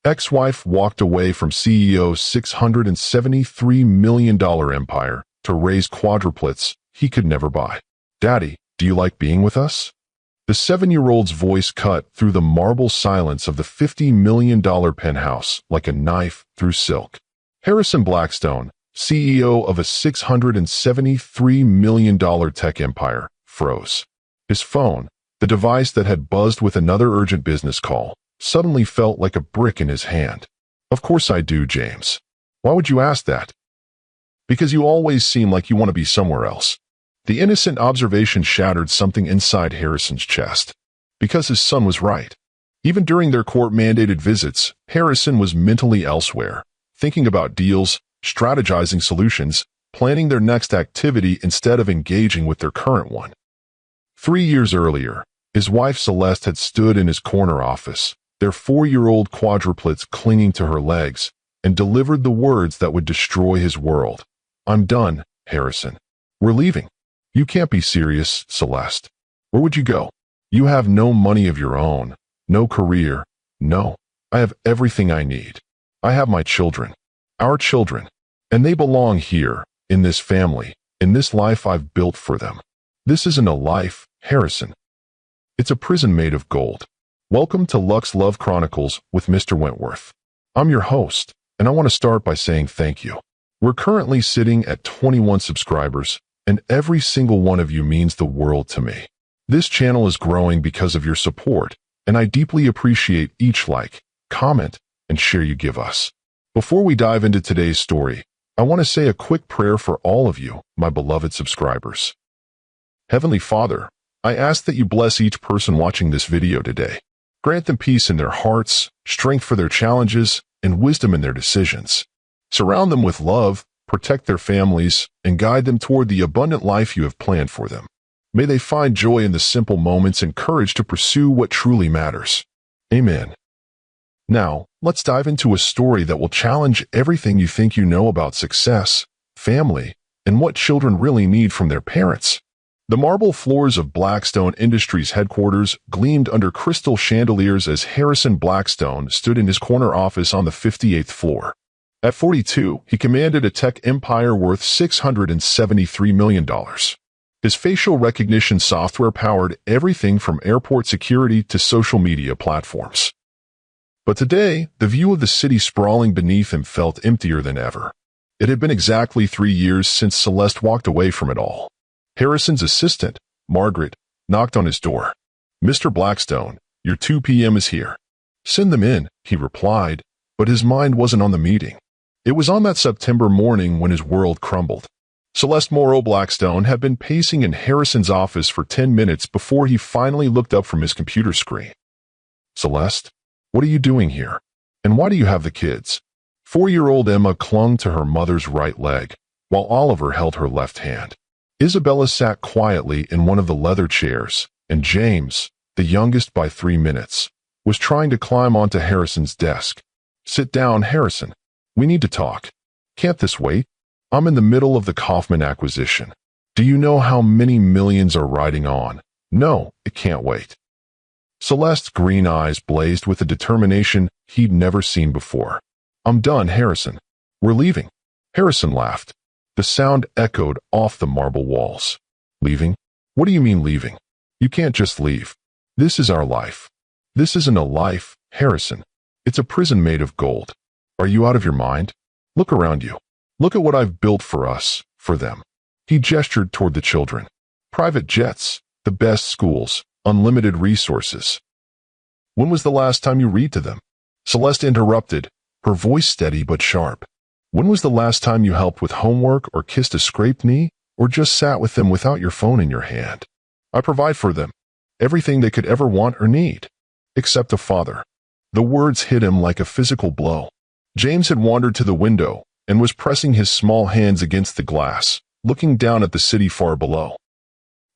Ex-wife walked away from CEO's $673 million empire to raise quadruplets he could never buy. "Daddy, do you like being with us?" The 7-year-old's voice cut through the marble silence of the $50 million penthouse like a knife through silk. Harrison Blackstone, CEO of a $673 million tech empire, froze. His phone, the device that had buzzed with another urgent business call, suddenly felt like a brick in his hand. "Of course I do, James. Why would you ask that?" "Because you always seem like you want to be somewhere else." The innocent observation shattered something inside Harrison's chest. Because his son was right. Even during their court-mandated visits, Harrison was mentally elsewhere, thinking about deals, strategizing solutions, planning their next activity instead of engaging with their current one. 3 years earlier, his wife Celeste had stood in his corner office, their 4-year-old quadruplets clinging to her legs, and delivered the words that would destroy his world. "I'm done, Harrison. We're leaving." "You can't be serious, Celeste. Where would you go? You have no money of your own, no career." "No, I have everything I need. I have my children, our children, and they belong here, in this family, in this life I've built for them. This isn't a life, Harrison. It's a prison made of gold." Welcome to Lux Love Chronicles with Mr. Wentworth. I'm your host, and I want to start by saying thank you. We're currently sitting at 21 subscribers, and every single one of you means the world to me. This channel is growing because of your support, and I deeply appreciate each like, comment, and share you give us. Before we dive into today's story, I want to say a quick prayer for all of you, my beloved subscribers. Heavenly Father, I ask that you bless each person watching this video today. Grant them peace in their hearts, strength for their challenges, and wisdom in their decisions. Surround them with love, protect their families, and guide them toward the abundant life you have planned for them. May they find joy in the simple moments and courage to pursue what truly matters. Amen. Now, let's dive into a story that will challenge everything you think you know about success, family, and what children really need from their parents. The marble floors of Blackstone Industries headquarters gleamed under crystal chandeliers as Harrison Blackstone stood in his corner office on the 58th floor. At 42, he commanded a tech empire worth $673 million. His facial recognition software powered everything from airport security to social media platforms. But today, the view of the city sprawling beneath him felt emptier than ever. It had been exactly 3 years since Celeste walked away from it all. Harrison's assistant, Margaret, knocked on his door. "Mr. Blackstone, your 2 p.m. is here." "Send them in," he replied, but his mind wasn't on the meeting. It was on that September morning when his world crumbled. Celeste Morrow Blackstone had been pacing in Harrison's office for 10 minutes before he finally looked up from his computer screen. "Celeste, what are you doing here? And why do you have the kids?" 4-year-old Emma clung to her mother's right leg, while Oliver held her left hand. Isabella sat quietly in one of the leather chairs, and James, the youngest by 3 minutes, was trying to climb onto Harrison's desk. "Sit down, Harrison. We need to talk." "Can't this wait? I'm in the middle of the Kaufman acquisition. Do you know how many millions are riding on?" "No, it can't wait." Celeste's green eyes blazed with a determination he'd never seen before. "I'm done, Harrison. We're leaving." Harrison laughed. The sound echoed off the marble walls. "Leaving? What do you mean leaving? You can't just leave. This is our life." "This isn't a life, Harrison. It's a prison made of gold. Are you out of your mind? Look around you. Look at what I've built for us, for them." He gestured toward the children. "Private jets, the best schools, unlimited resources." "When was the last time you read to them?" Celeste interrupted, her voice steady but sharp. "When was the last time you helped with homework or kissed a scraped knee or just sat with them without your phone in your hand? I provide for them everything they could ever want or need, except a father." The words hit him like a physical blow. James had wandered to the window and was pressing his small hands against the glass, looking down at the city far below.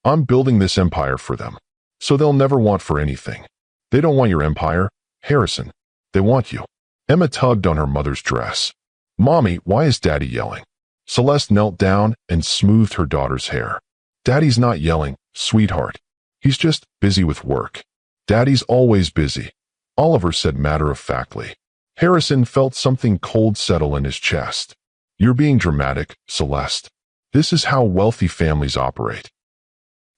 "I'm building this empire for them, so they'll never want for anything. They don't want your empire, Harrison. They want you." Emma tugged on her mother's dress. "Mommy, why is Daddy yelling?" Celeste knelt down and smoothed her daughter's hair. "Daddy's not yelling, sweetheart. He's just busy with work." "Daddy's always busy," Oliver said matter-of-factly. Harrison felt something cold settle in his chest. You're being dramatic, Celeste. This is how wealthy families operate.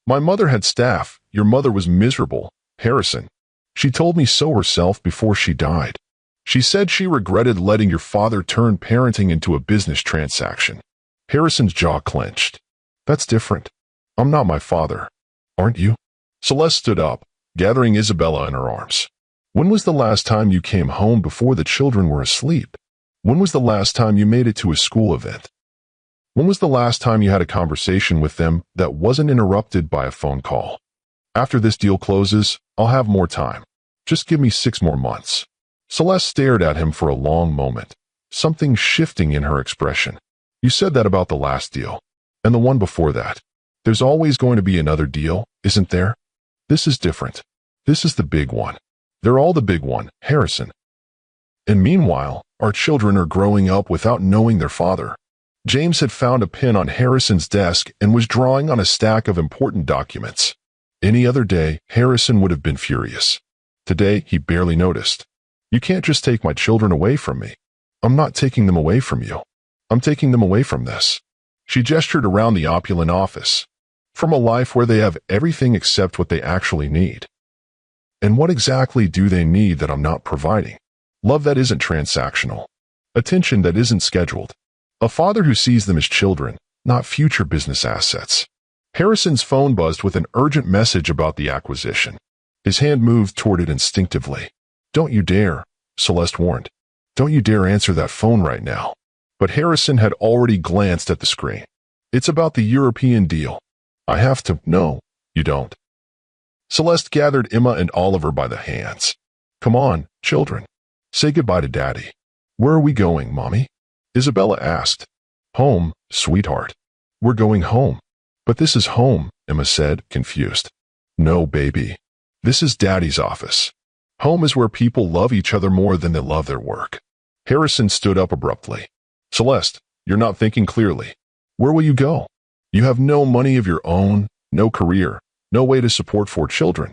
My mother had staff. Your mother was miserable, Harrison. She told me so herself before she died. She said she regretted letting your father turn parenting into a business transaction. Harrison's jaw clenched. That's different. I'm not my father. Aren't you? Celeste stood up, gathering Isabella in her arms. When was the last time you came home before the children were asleep? When was the last time you made it to a school event? When was the last time you had a conversation with them that wasn't interrupted by a phone call? After this deal closes, I'll have more time. Just give me 6 more months. Celeste stared at him for a long moment, something shifting in her expression. You said that about the last deal, and the one before that. There's always going to be another deal, isn't there? This is different. This is the big one. They're all the big one, Harrison. And meanwhile, our children are growing up without knowing their father. James had found a pen on Harrison's desk and was drawing on a stack of important documents. Any other day, Harrison would have been furious. Today, he barely noticed. You can't just take my children away from me. I'm not taking them away from you. I'm taking them away from this. She gestured around the opulent office. From a life where they have everything except what they actually need. And what exactly do they need that I'm not providing? Love that isn't transactional. Attention that isn't scheduled. A father who sees them as children, not future business assets. Harrison's phone buzzed with an urgent message about the acquisition. His hand moved toward it instinctively. Don't you dare, Celeste warned. Don't you dare answer that phone right now. But Harrison had already glanced at the screen. It's about the European deal. I have to. No, you don't. Celeste gathered Emma and Oliver by the hands. Come on, children. Say goodbye to Daddy. Where are we going, Mommy? Isabella asked. Home, sweetheart. We're going home. But this is home, Emma said, confused. No, baby. This is Daddy's office. Home is where people love each other more than they love their work. Harrison stood up abruptly. Celeste, you're not thinking clearly. Where will you go? You have no money of your own, no career, no way to support 4 children.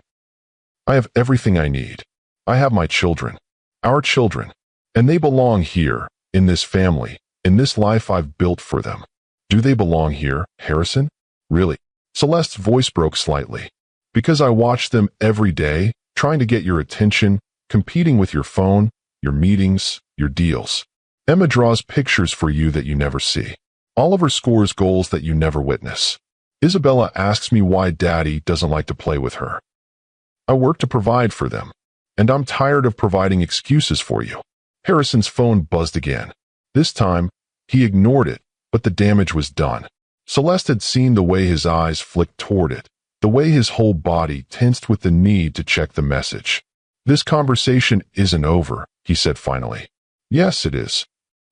I have everything I need. I have my children, our children, and they belong here, in this family, in this life I've built for them. Do they belong here, Harrison? Really? Celeste's voice broke slightly. Because I watch them every day, trying to get your attention, competing with your phone, your meetings, your deals. Emma draws pictures for you that you never see. Oliver scores goals that you never witness. Isabella asks me why Daddy doesn't like to play with her. I work to provide for them, and I'm tired of providing excuses for you. Harrison's phone buzzed again. This time, he ignored it, but the damage was done. Celeste had seen the way his eyes flicked toward it, the way his whole body tensed with the need to check the message. This conversation isn't over, he said finally. Yes, it is.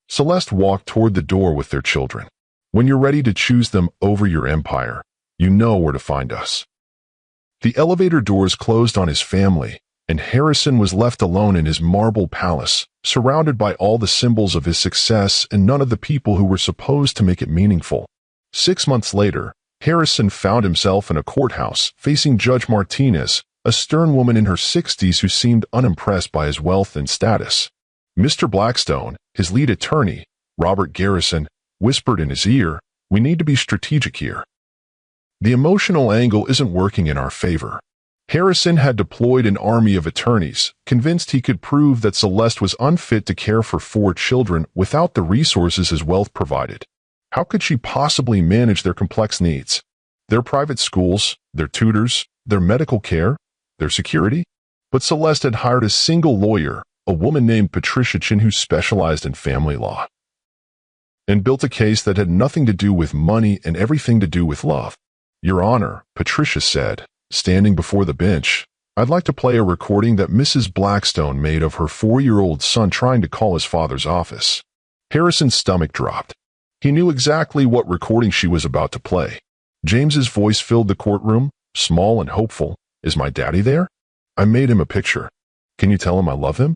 Celeste walked toward the door with their children. When you're ready to choose them over your empire, you know where to find us. The elevator doors closed on his family, and Harrison was left alone in his marble palace, surrounded by all the symbols of his success and none of the people who were supposed to make it meaningful. 6 months later, Harrison found himself in a courthouse facing Judge Martinez, a stern woman in her 60s who seemed unimpressed by his wealth and status. Mr. Blackstone, his lead attorney, Robert Garrison, whispered in his ear, "We need to be strategic here. The emotional angle isn't working in our favor." Harrison had deployed an army of attorneys, convinced he could prove that Celeste was unfit to care for 4 children without the resources his wealth provided. How could she possibly manage their complex needs? Their private schools, their tutors, their medical care, their security? But Celeste had hired a single lawyer, a woman named Patricia Chin who specialized in family law, and built a case that had nothing to do with money and everything to do with love. Your Honor, Patricia said, standing before the bench, I'd like to play a recording that Mrs. Blackstone made of her 4-year-old son trying to call his father's office. Harrison's stomach dropped. He knew exactly what recording she was about to play. James's voice filled the courtroom, small and hopeful. Is my daddy there? I made him a picture. Can you tell him I love him?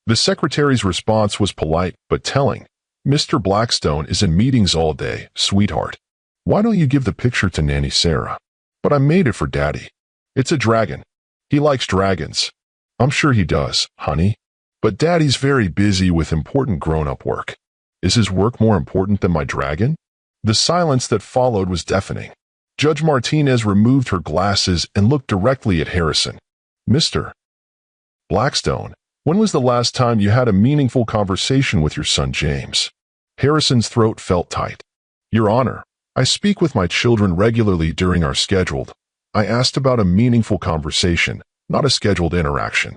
The secretary's response was polite but telling. Mr. Blackstone is in meetings all day, sweetheart. Why don't you give the picture to Nanny Sarah? But I made it for Daddy. It's a dragon. He likes dragons. I'm sure he does, honey. But Daddy's very busy with important grown-up work. Is his work more important than my dragon? The silence that followed was deafening. Judge Martinez removed her glasses and looked directly at Harrison. Mr. Blackstone, when was the last time you had a meaningful conversation with your son James? Harrison's throat felt tight. Your Honor, I speak with my children regularly during our scheduled. I asked about a meaningful conversation, not a scheduled interaction.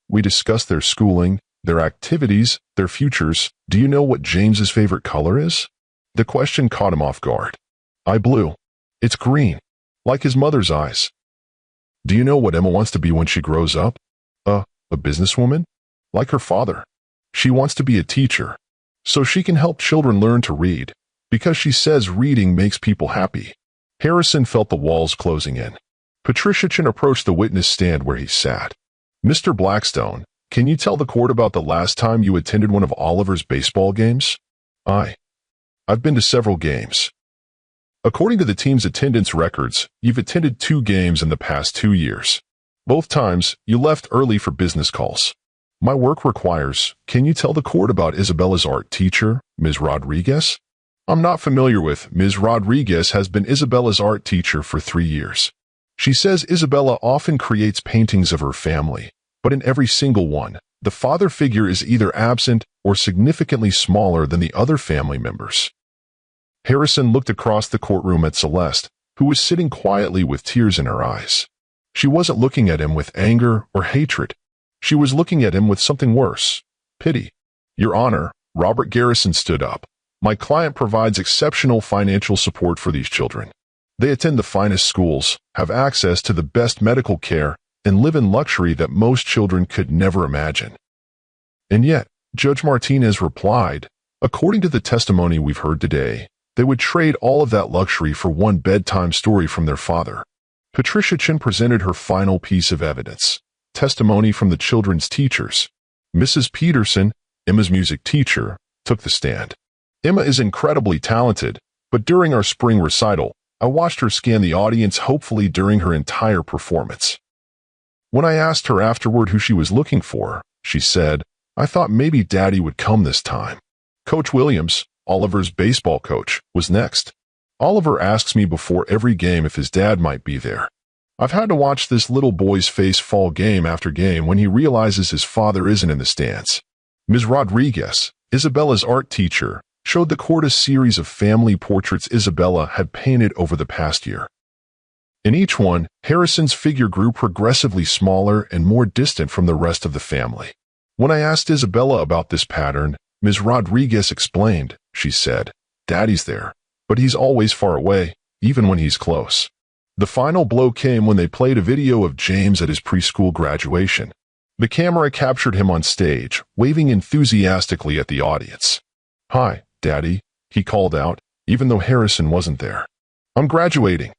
We discussed their schooling, their activities, their futures. Do you know what James's favorite color is? The question caught him off guard. Blue. It's green, like his mother's eyes. Do you know what Emma wants to be when she grows up? A businesswoman? Like her father. She wants to be a teacher, so she can help children learn to read, because she says reading makes people happy. Harrison felt the walls closing in. Patricia Chin approached the witness stand where he sat. Mr. Blackstone, can you tell the court about the last time you attended one of Oliver's baseball games? I've been to several games. According to the team's attendance records, you've attended 2 games in the past 2 years. Both times, you left early for business calls. My work requires, can you tell the court about Isabella's art teacher, Ms. Rodriguez? I'm not familiar with Ms. Rodriguez has been Isabella's art teacher for 3 years. She says Isabella often creates paintings of her family, but in every single one, the father figure is either absent or significantly smaller than the other family members. Harrison looked across the courtroom at Celeste, who was sitting quietly with tears in her eyes. She wasn't looking at him with anger or hatred. She was looking at him with something worse, pity. Your Honor, Robert Garrison stood up. My client provides exceptional financial support for these children. They attend the finest schools, have access to the best medical care, and live in luxury that most children could never imagine. And yet, Judge Martinez replied, according to the testimony we've heard today, they would trade all of that luxury for one bedtime story from their father. Patricia Chin presented her final piece of evidence, testimony from the children's teachers. Mrs. Peterson, Emma's music teacher, took the stand. Emma is incredibly talented, but during our spring recital, I watched her scan the audience hopefully during her entire performance. When I asked her afterward who she was looking for, she said, I thought maybe Daddy would come this time. Coach Williams, Oliver's baseball coach, was next. Oliver asks me before every game if his dad might be there. I've had to watch this little boy's face fall game after game when he realizes his father isn't in the stands. Ms. Rodriguez, Isabella's art teacher, showed the court a series of family portraits Isabella had painted over the past year. In each one, Harrison's figure grew progressively smaller and more distant from the rest of the family. When I asked Isabella about this pattern, Ms. Rodriguez explained. She said, Daddy's there, but he's always far away, even when he's close. The final blow came when they played a video of James at his preschool graduation. The camera captured him on stage, waving enthusiastically at the audience. Hi, Daddy, he called out, even though Harrison wasn't there. I'm graduating.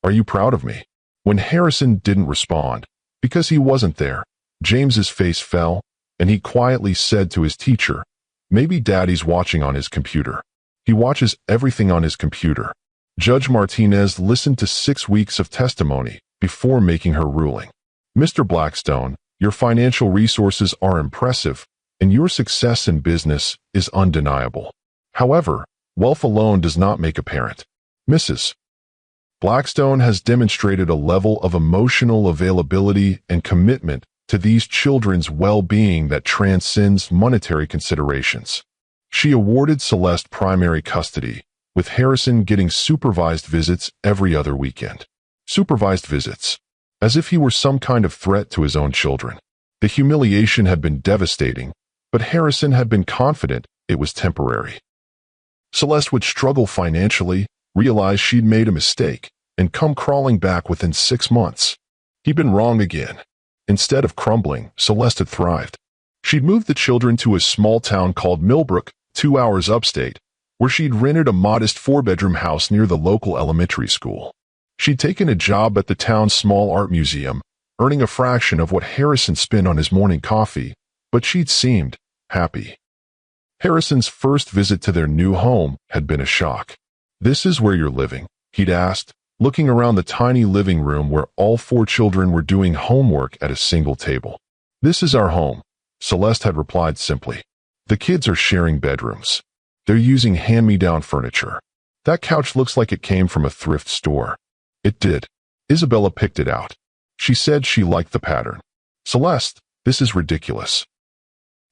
Are you proud of me? When Harrison didn't respond, because he wasn't there, James's face fell, and he quietly said to his teacher, maybe Daddy's watching on his computer. He watches everything on his computer. Judge Martinez listened to 6 weeks of testimony before making her ruling. Mr. Blackstone, your financial resources are impressive, and your success in business is undeniable. However, wealth alone does not make a parent. Mrs. Blackstone has demonstrated a level of emotional availability and commitment to these children's well-being that transcends monetary considerations. She awarded Celeste primary custody, with Harrison getting supervised visits every other weekend. Supervised visits, as if he were some kind of threat to his own children. The humiliation had been devastating, but Harrison had been confident it was temporary. Celeste would struggle financially, realize she'd made a mistake, and come crawling back within 6 months. He'd been wrong again. Instead of crumbling, Celeste had thrived. She'd moved the children to a small town called Millbrook, 2 hours upstate, where she'd rented a modest 4-bedroom house near the local elementary school. She'd taken a job at the town's small art museum, earning a fraction of what Harrison spent on his morning coffee, but she'd seemed happy. Harrison's first visit to their new home had been a shock. This is where you're living, he'd asked, looking around the tiny living room where all 4 children were doing homework at a single table. This is our home, Celeste had replied simply. The kids are sharing bedrooms. They're using hand-me-down furniture. That couch looks like it came from a thrift store. It did. Isabella picked it out. She said she liked the pattern. Celeste, this is ridiculous.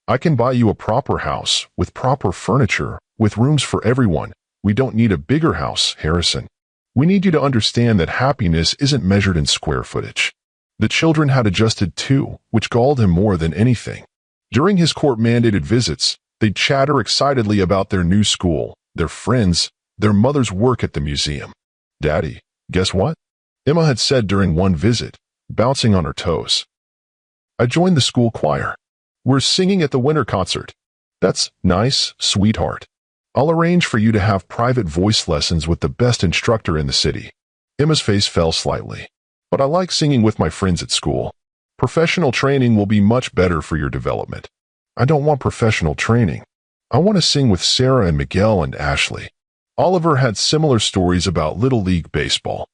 I can buy you a proper house, with proper furniture, with rooms for everyone. We don't need a bigger house, Harrison. We need you to understand that happiness isn't measured in square footage. The children had adjusted too, which galled him more than anything. During his court-mandated visits, they'd chatter excitedly about their new school, their friends, their mother's work at the museum. Daddy, guess what? Emma had said during one visit, bouncing on her toes. I joined the school choir. We're singing at the winter concert. That's nice, sweetheart. I'll arrange for you to have private voice lessons with the best instructor in the city. Emma's face fell slightly. But I like singing with my friends at school. Professional training will be much better for your development. I don't want professional training. I want to sing with Sarah and Miguel and Ashley. Oliver had similar stories about Little League baseball.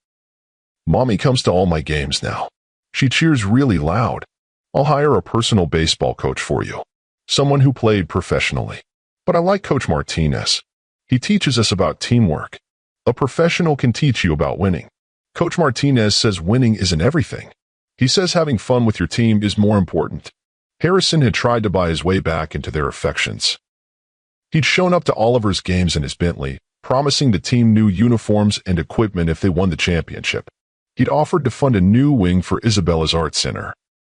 Mommy comes to all my games now. She cheers really loud. I'll hire a personal baseball coach for you. Someone who played professionally. But I like Coach Martinez. He teaches us about teamwork. A professional can teach you about winning. Coach Martinez says winning isn't everything. He says having fun with your team is more important. Harrison had tried to buy his way back into their affections. He'd shown up to Oliver's games in his Bentley, promising the team new uniforms and equipment if they won the championship. He'd offered to fund a new wing for Isabella's art center.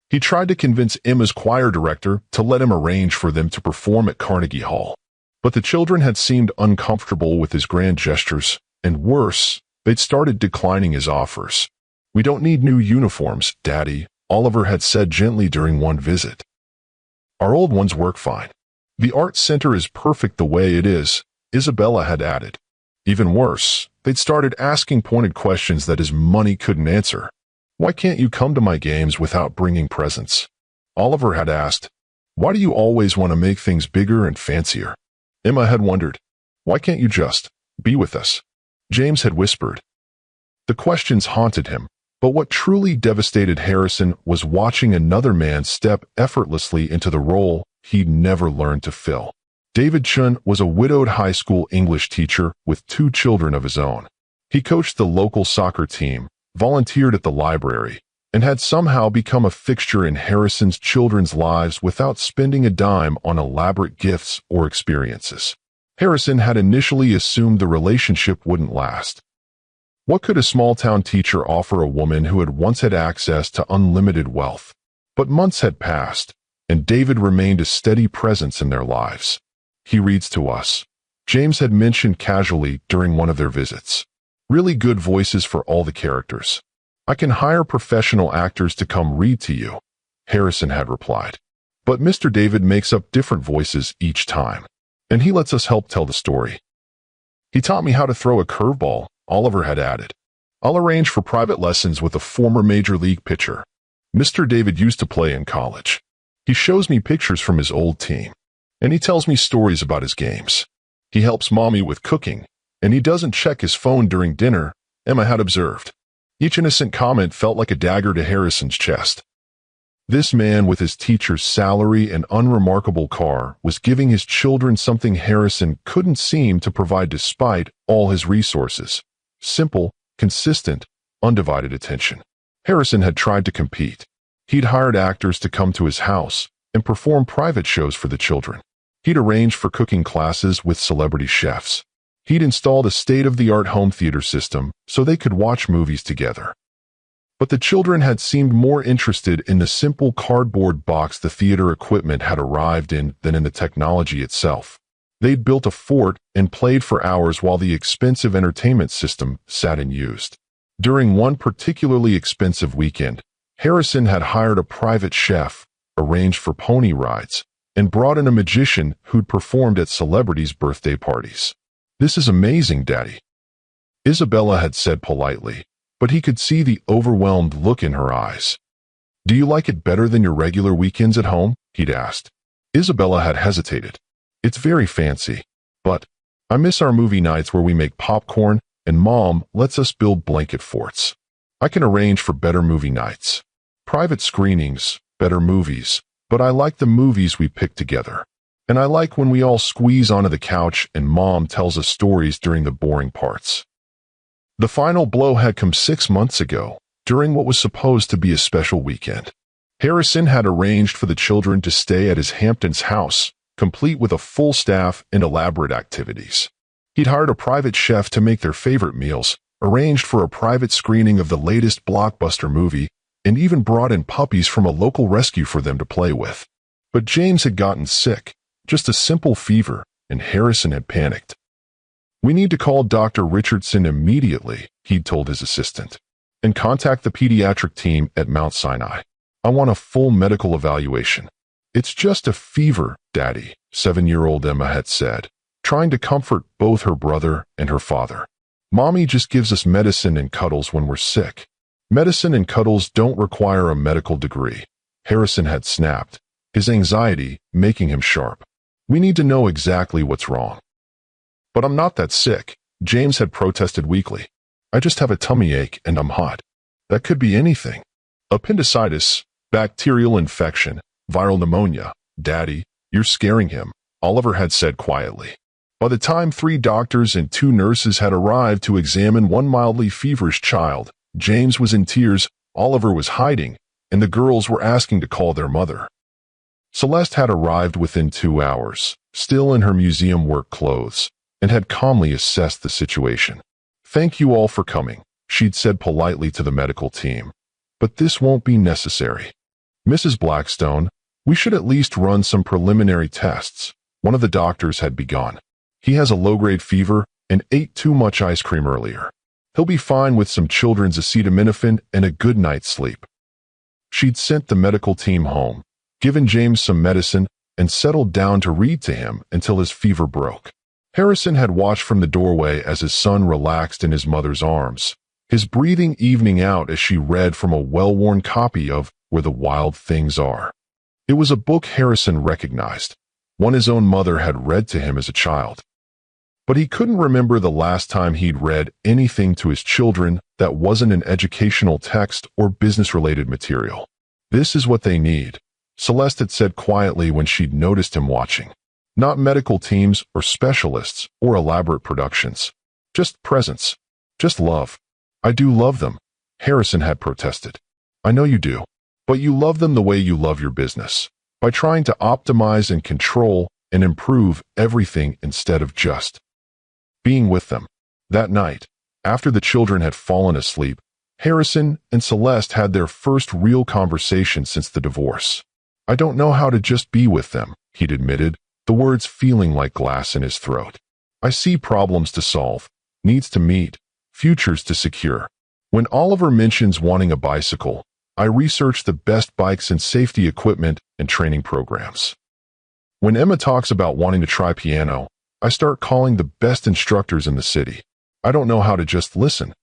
He tried to convince Emma's choir director to let him arrange for them to perform at Carnegie Hall. But the children had seemed uncomfortable with his grand gestures, and worse, they'd started declining his offers. We don't need new uniforms, Daddy, Oliver had said gently during one visit. Our old ones work fine. The art center is perfect the way it is, Isabella had added. Even worse, they'd started asking pointed questions that his money couldn't answer. Why can't you come to my games without bringing presents? Oliver had asked. Why do you always want to make things bigger and fancier? Emma had wondered. Why can't you just be with us? James had whispered. The questions haunted him, but what truly devastated Harrison was watching another man step effortlessly into the role he'd never learned to fill. David Chun was a widowed high school English teacher with 2 children of his own. He coached the local soccer team, volunteered at the library, and had somehow become a fixture in Harrison's children's lives without spending a dime on elaborate gifts or experiences. Harrison had initially assumed the relationship wouldn't last. What could a small-town teacher offer a woman who had once had access to unlimited wealth? But months had passed, and David remained a steady presence in their lives. He reads to us. James had mentioned casually during one of their visits. Really good voices for all the characters. I can hire professional actors to come read to you, Harrison had replied. But Mr. David makes up different voices each time, and he lets us help tell the story. He taught me how to throw a curveball, Oliver had added. I'll arrange for private lessons with a former major league pitcher. Mr. David used to play in college. He shows me pictures from his old team, and he tells me stories about his games. He helps Mommy with cooking, and he doesn't check his phone during dinner, Emma had observed. Each innocent comment felt like a dagger to Harrison's chest. This man with his teacher's salary and unremarkable car was giving his children something Harrison couldn't seem to provide despite all his resources. Simple, consistent, undivided attention. Harrison had tried to compete. He'd hired actors to come to his house and perform private shows for the children. He'd arranged for cooking classes with celebrity chefs. He'd installed a state-of-the-art home theater system so they could watch movies together. But the children had seemed more interested in the simple cardboard box the theater equipment had arrived in than in the technology itself. They'd built a fort and played for hours while the expensive entertainment system sat unused. During one particularly expensive weekend, Harrison had hired a private chef, arranged for pony rides, and brought in a magician who'd performed at celebrities' birthday parties. This is amazing, Daddy, Isabella had said politely, but he could see the overwhelmed look in her eyes. Do you like it better than your regular weekends at home? He'd asked. Isabella had hesitated. It's very fancy, but I miss our movie nights where we make popcorn and Mom lets us build blanket forts. I can arrange for better movie nights. Private screenings, better movies, But I like the movies we pick together. And I like when we all squeeze onto the couch and Mom tells us stories during the boring parts. The final blow had come 6 months ago, during what was supposed to be a special weekend. Harrison had arranged for the children to stay at his Hamptons house, complete with a full staff and elaborate activities. He'd hired a private chef to make their favorite meals, arranged for a private screening of the latest blockbuster movie, and even brought in puppies from a local rescue for them to play with. But James had gotten sick, just a simple fever, and Harrison had panicked. "We need to call Dr. Richardson immediately," he'd told his assistant, "and contact the pediatric team at Mount Sinai. I want a full medical evaluation." "It's just a fever, Daddy," 7-year-old Emma had said, trying to comfort both her brother and her father. "Mommy just gives us medicine and cuddles when we're sick." "Medicine and cuddles don't require a medical degree," Harrison had snapped, his anxiety making him sharp. "We need to know exactly what's wrong." "But I'm not that sick," James had protested weakly. "I just have a tummy ache and I'm hot." "That could be anything. Appendicitis, bacterial infection, viral pneumonia." "Daddy, you're scaring him," Oliver had said quietly. By the time 3 doctors and 2 nurses had arrived to examine one mildly feverish child, James was in tears, Oliver was hiding, and the girls were asking to call their mother. Celeste had arrived within 2 hours, still in her museum work clothes, and had calmly assessed the situation. "Thank you all for coming," she'd said politely to the medical team. "But this won't be necessary. Mrs. Blackstone, we should at least run some preliminary tests." One of the doctors had begun. "He has a low-grade fever and ate too much ice cream earlier. He'll be fine with some children's acetaminophen and a good night's sleep." She'd sent the medical team home, given James some medicine, and settled down to read to him until his fever broke. Harrison had watched from the doorway as his son relaxed in his mother's arms, his breathing evening out as she read from a well-worn copy of Where the Wild Things Are. It was a book Harrison recognized, one his own mother had read to him as a child. But he couldn't remember the last time he'd read anything to his children that wasn't an educational text or business-related material. "This is what they need," Celeste had said quietly when she'd noticed him watching. "Not medical teams or specialists or elaborate productions. Just presence. Just love." "I do love them," Harrison had protested. "I know you do. But you love them the way you love your business, by trying to optimize and control and improve everything instead of just being with them." That night, after the children had fallen asleep, Harrison and Celeste had their first real conversation since the divorce. "I don't know how to just be with them," he'd admitted, the words feeling like glass in his throat. "I see problems to solve, needs to meet, futures to secure. When Oliver mentions wanting a bicycle, I research the best bikes and safety equipment and training programs. When Emma talks about wanting to try piano, I start calling the best instructors in the city. I don't know how to just listen."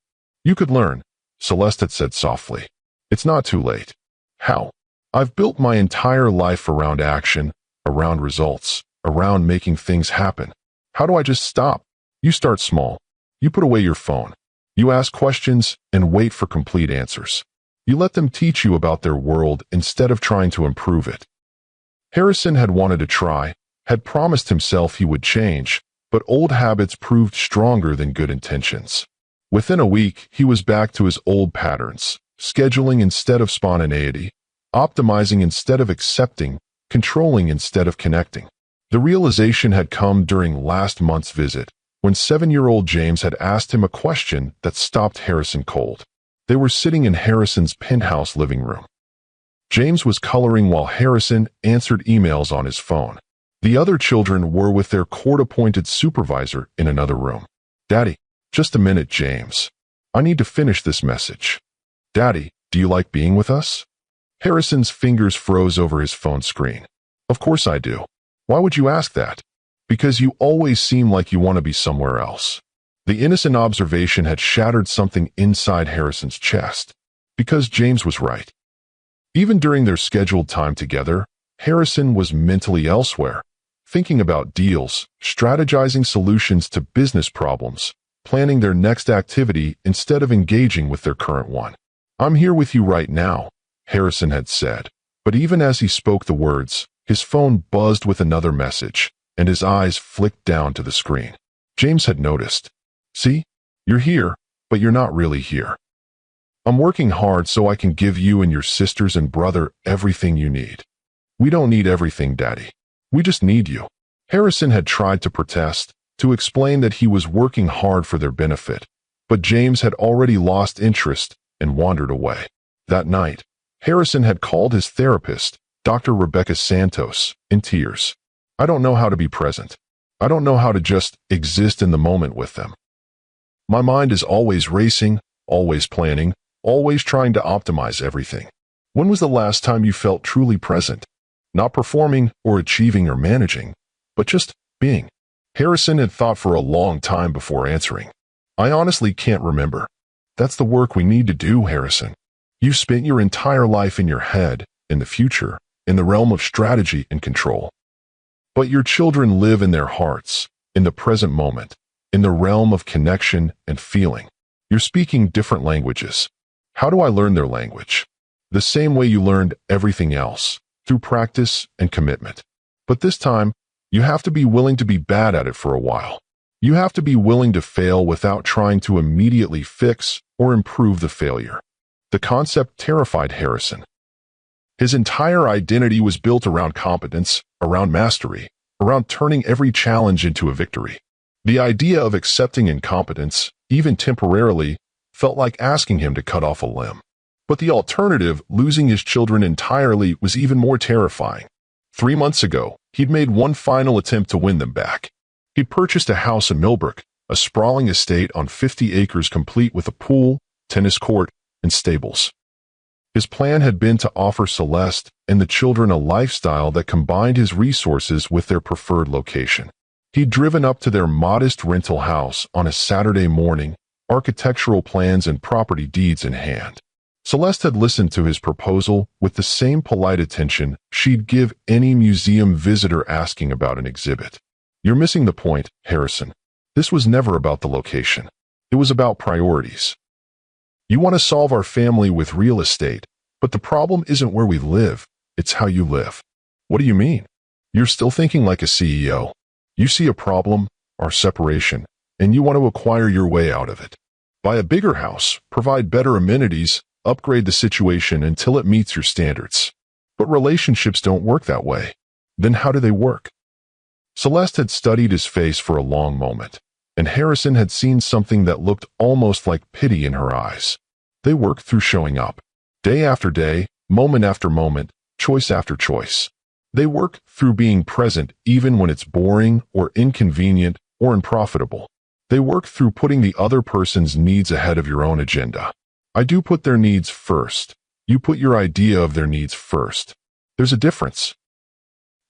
"You could learn," Celeste had said softly. "It's not too late." "How?" "I've built my entire life around action, around results, around making things happen. How do I just stop?" "You start small. You put away your phone. You ask questions and wait for complete answers. You let them teach you about their world instead of trying to improve it." Harrison had wanted to try, had promised himself he would change, but old habits proved stronger than good intentions. Within a week, he was back to his old patterns, scheduling instead of spontaneity, optimizing instead of accepting, controlling instead of connecting. The realization had come during last month's visit, when 7-year-old James had asked him a question that stopped Harrison cold. They were sitting in Harrison's penthouse living room. James was coloring while Harrison answered emails on his phone. The other children were with their court-appointed supervisor in another room. "Daddy, just a minute, James. I need to finish this message." "Daddy, do you like being with us?" Harrison's fingers froze over his phone screen. "Of course I do. Why would you ask that?" "Because you always seem like you want to be somewhere else." The innocent observation had shattered something inside Harrison's chest. Because James was right. Even during their scheduled time together, Harrison was mentally elsewhere, thinking about deals, strategizing solutions to business problems, planning their next activity instead of engaging with their current one. "I'm here with you right now," Harrison had said, But even as he spoke the words, his phone buzzed with another message, and his eyes flicked down to the screen. James had noticed. See? You're here, but you're not really here. I'm working hard so I can give you and your sisters and brother everything you need. We don't need everything, Daddy. We just need you. Harrison had tried to protest, to explain that he was working hard for their benefit, but James had already lost interest and wandered away. That night, Harrison had called his therapist, Dr. Rebecca Santos, in tears. I don't know how to be present. I don't know how to just exist in the moment with them. My mind is always racing, always planning, always trying to optimize everything. When was the last time you felt truly present? Not performing or achieving or managing, but just being. Harrison had thought for a long time before answering. I honestly can't remember. That's the work we need to do, Harrison. You spent your entire life in your head, in the future, in the realm of strategy and control. But your children live in their hearts, in the present moment, in the realm of connection and feeling. You're speaking different languages. How do I learn their language? The same way you learned everything else, through practice and commitment. But this time, you have to be willing to be bad at it for a while. You have to be willing to fail without trying to immediately fix or improve the failure. The concept terrified Harrison. His entire identity was built around competence, around mastery, around turning every challenge into a victory. The idea of accepting incompetence, even temporarily, felt like asking him to cut off a limb. But the alternative, losing his children entirely, was even more terrifying. 3 months ago, he'd made one final attempt to win them back. He'd purchased a house in Millbrook, a sprawling estate on 50 acres complete with a pool, tennis court, and stables. His plan had been to offer Celeste and the children a lifestyle that combined his resources with their preferred location. He'd driven up to their modest rental house on a Saturday morning, architectural plans and property deeds in hand. Celeste had listened to his proposal with the same polite attention she'd give any museum visitor asking about an exhibit. You're missing the point, Harrison. This was never about the location. It was about priorities. You want to solve our family with real estate, but the problem isn't where we live, it's how you live. What do you mean? You're still thinking like a CEO. You see a problem, our separation, and you want to acquire your way out of it. Buy a bigger house, provide better amenities, upgrade the situation until it meets your standards. But relationships don't work that way. Then how do they work? Celeste had studied his face for a long moment, and Harrison had seen something that looked almost like pity in her eyes. They work through showing up. Day after day, moment after moment, choice after choice. They work through being present even when it's boring or inconvenient or unprofitable. They work through putting the other person's needs ahead of your own agenda. I do put their needs first. You put your idea of their needs first. There's a difference.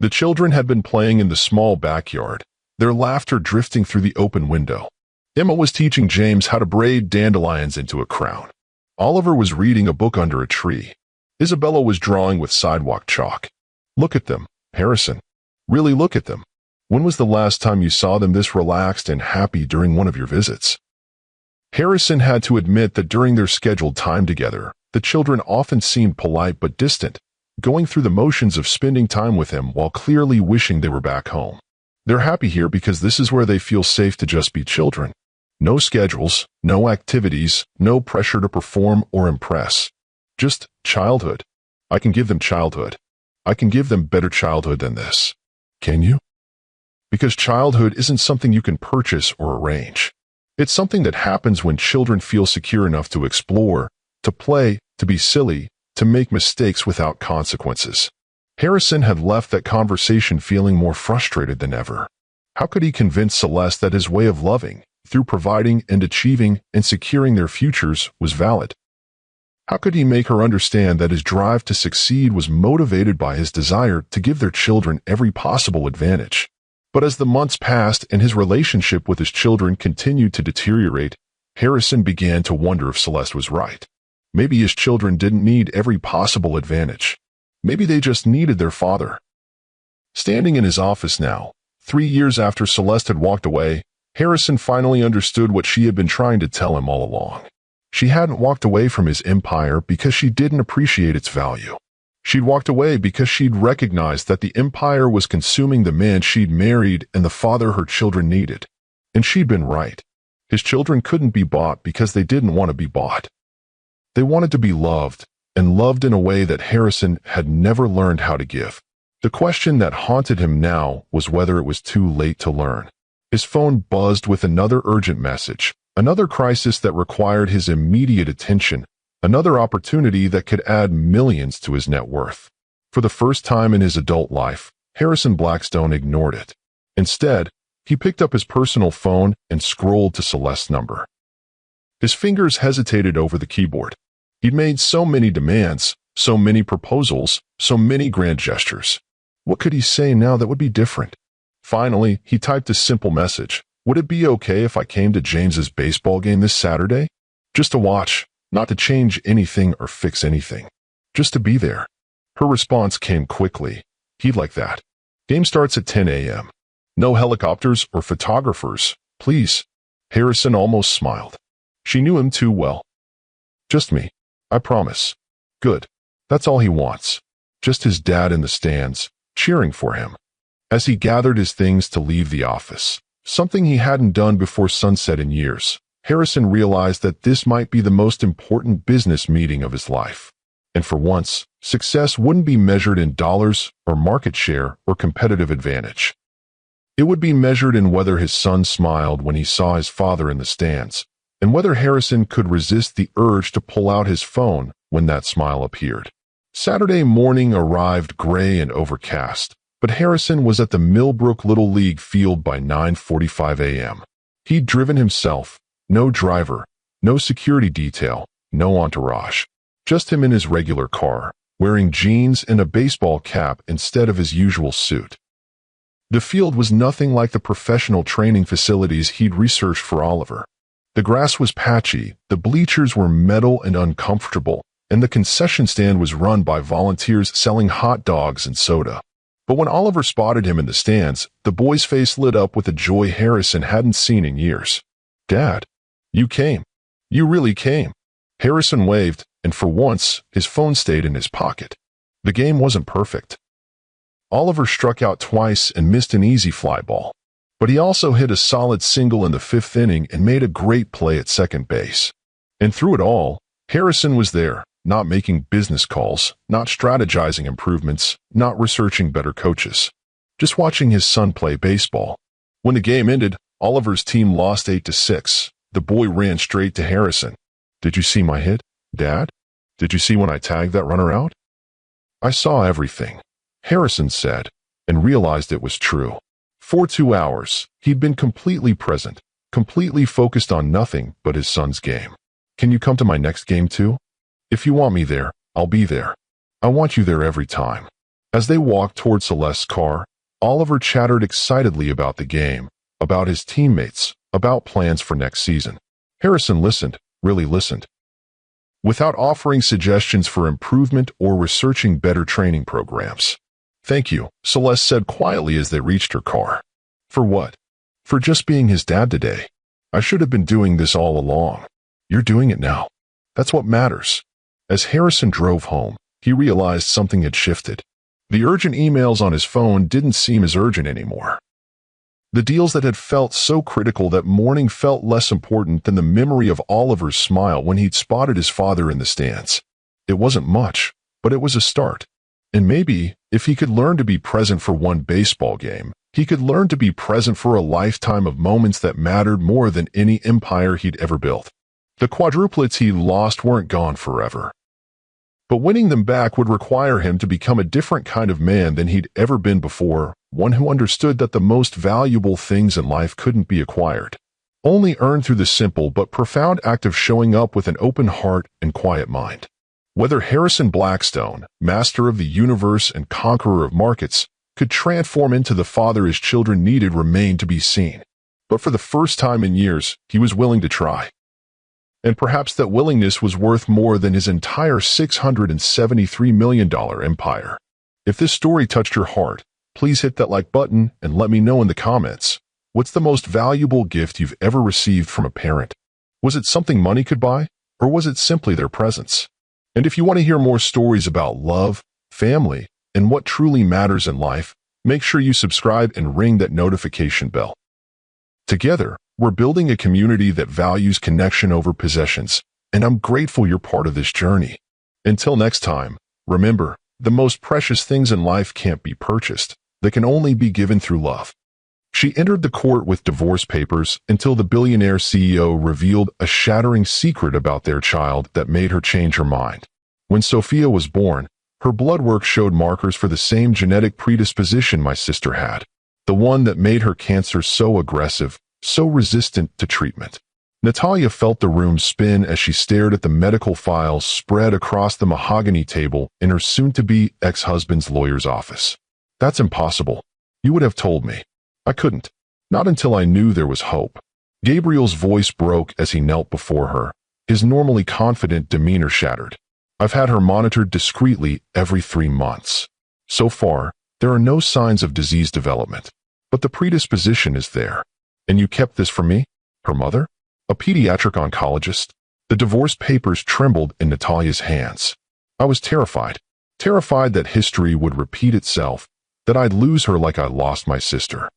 The children had been playing in the small backyard, their laughter drifting through the open window. Emma was teaching James how to braid dandelions into a crown. Oliver was reading a book under a tree. Isabella was drawing with sidewalk chalk. Look at them, Harrison. Really look at them. When was the last time you saw them this relaxed and happy during one of your visits? Harrison had to admit that during their scheduled time together, the children often seemed polite but distant, going through the motions of spending time with him while clearly wishing they were back home. They're happy here because this is where they feel safe to just be children. No schedules, no activities, no pressure to perform or impress. Just childhood. I can give them childhood. I can give them better childhood than this. Can you? Because childhood isn't something you can purchase or arrange. It's something that happens when children feel secure enough to explore, to play, to be silly, to make mistakes without consequences. Harrison had left that conversation feeling more frustrated than ever. How could he convince Celeste that his way of loving, through providing and achieving and securing their futures, was valid? How could he make her understand that his drive to succeed was motivated by his desire to give their children every possible advantage? But as the months passed and his relationship with his children continued to deteriorate, Harrison began to wonder if Celeste was right. Maybe his children didn't need every possible advantage. Maybe they just needed their father. Standing in his office now, 3 years after Celeste had walked away, Harrison finally understood what she had been trying to tell him all along. She hadn't walked away from his empire because she didn't appreciate its value. She'd walked away because she'd recognized that the empire was consuming the man she'd married and the father her children needed. And she'd been right. His children couldn't be bought because they didn't want to be bought. They wanted to be loved, and loved in a way that Harrison had never learned how to give. The question that haunted him now was whether it was too late to learn. His phone buzzed with another urgent message, another crisis that required his immediate attention, another opportunity that could add millions to his net worth. For the first time in his adult life, Harrison Blackstone ignored it. Instead, he picked up his personal phone and scrolled to Celeste's number. His fingers hesitated over the keyboard. He'd made so many demands, so many proposals, so many grand gestures. What could he say now that would be different? Finally, he typed a simple message. Would it be okay if I came to James's baseball game this Saturday? Just to watch, not to change anything or fix anything. Just to be there. Her response came quickly. He'd like that. Game starts at 10 a.m. No helicopters or photographers, please. Harrison almost smiled. She knew him too well. Just me. I promise. Good. That's all he wants. Just his dad in the stands, cheering for him. As he gathered his things to leave the office, something he hadn't done before sunset in years, Harrison realized that this might be the most important business meeting of his life. And for once, success wouldn't be measured in dollars or market share or competitive advantage. It would be measured in whether his son smiled when he saw his father in the stands, and whether Harrison could resist the urge to pull out his phone when that smile appeared. Saturday morning arrived gray and overcast, but Harrison was at the Millbrook Little League field by 9:45 a.m. He'd driven himself, no driver, no security detail, no entourage. Just him in his regular car, wearing jeans and a baseball cap instead of his usual suit. The field was nothing like the professional training facilities he'd researched for Oliver. The grass was patchy, the bleachers were metal and uncomfortable, and the concession stand was run by volunteers selling hot dogs and soda. But when Oliver spotted him in the stands, the boy's face lit up with a joy Harrison hadn't seen in years. "Dad, you came. You really came." Harrison waved, and for once, his phone stayed in his pocket. The game wasn't perfect. Oliver struck out twice and missed an easy fly ball. But he also hit a solid single in the fifth inning and made a great play at second base. And through it all, Harrison was there, not making business calls, not strategizing improvements, not researching better coaches. Just watching his son play baseball. When the game ended, Oliver's team lost 8-6. The boy ran straight to Harrison. "Did you see my hit, Dad? Did you see when I tagged that runner out?" "I saw everything," Harrison said, and realized it was true. For 2 hours, he'd been completely present, completely focused on nothing but his son's game. "Can you come to my next game too? If you want me there, I'll be there. I want you there every time." As they walked toward Celeste's car, Oliver chattered excitedly about the game, about his teammates, about plans for next season. Harrison listened, really listened. Without offering suggestions for improvement or researching better training programs. "Thank you," Celeste said quietly as they reached her car. "For what?" "For just being his dad today. I should have been doing this all along. You're doing it now. That's what matters." As Harrison drove home, he realized something had shifted. The urgent emails on his phone didn't seem as urgent anymore. The deals that had felt so critical that morning felt less important than the memory of Oliver's smile when he'd spotted his father in the stands. It wasn't much, but it was a start. And maybe, if he could learn to be present for one baseball game, he could learn to be present for a lifetime of moments that mattered more than any empire he'd ever built. The quadruplets he'd lost weren't gone forever. But winning them back would require him to become a different kind of man than he'd ever been before, one who understood that the most valuable things in life couldn't be acquired, only earned through the simple but profound act of showing up with an open heart and quiet mind. Whether Harrison Blackstone, master of the universe and conqueror of markets, could transform into the father his children needed remained to be seen. But for the first time in years, he was willing to try. And perhaps that willingness was worth more than his entire $673 million empire. If this story touched your heart, please hit that like button and let me know in the comments. What's the most valuable gift you've ever received from a parent? Was it something money could buy, or was it simply their presence? And if you want to hear more stories about love, family, and what truly matters in life, make sure you subscribe and ring that notification bell. Together, we're building a community that values connection over possessions, and I'm grateful you're part of this journey. Until next time, remember, the most precious things in life can't be purchased. They can only be given through love. She entered the court with divorce papers until the billionaire CEO revealed a shattering secret about their child that made her change her mind. When Sophia was born, her blood work showed markers for the same genetic predisposition my sister had, the one that made her cancer so aggressive, so resistant to treatment. Natalia felt the room spin as she stared at the medical files spread across the mahogany table in her soon-to-be ex-husband's lawyer's office. That's impossible. You would have told me. I couldn't. Not until I knew there was hope. Gabriel's voice broke as he knelt before her, his normally confident demeanor shattered. I've had her monitored discreetly every 3 months. So far, there are no signs of disease development. But the predisposition is there. And you kept this from me? Her mother? A pediatric oncologist? The divorce papers trembled in Natalia's hands. I was terrified. Terrified that history would repeat itself, that I'd lose her like I lost my sister.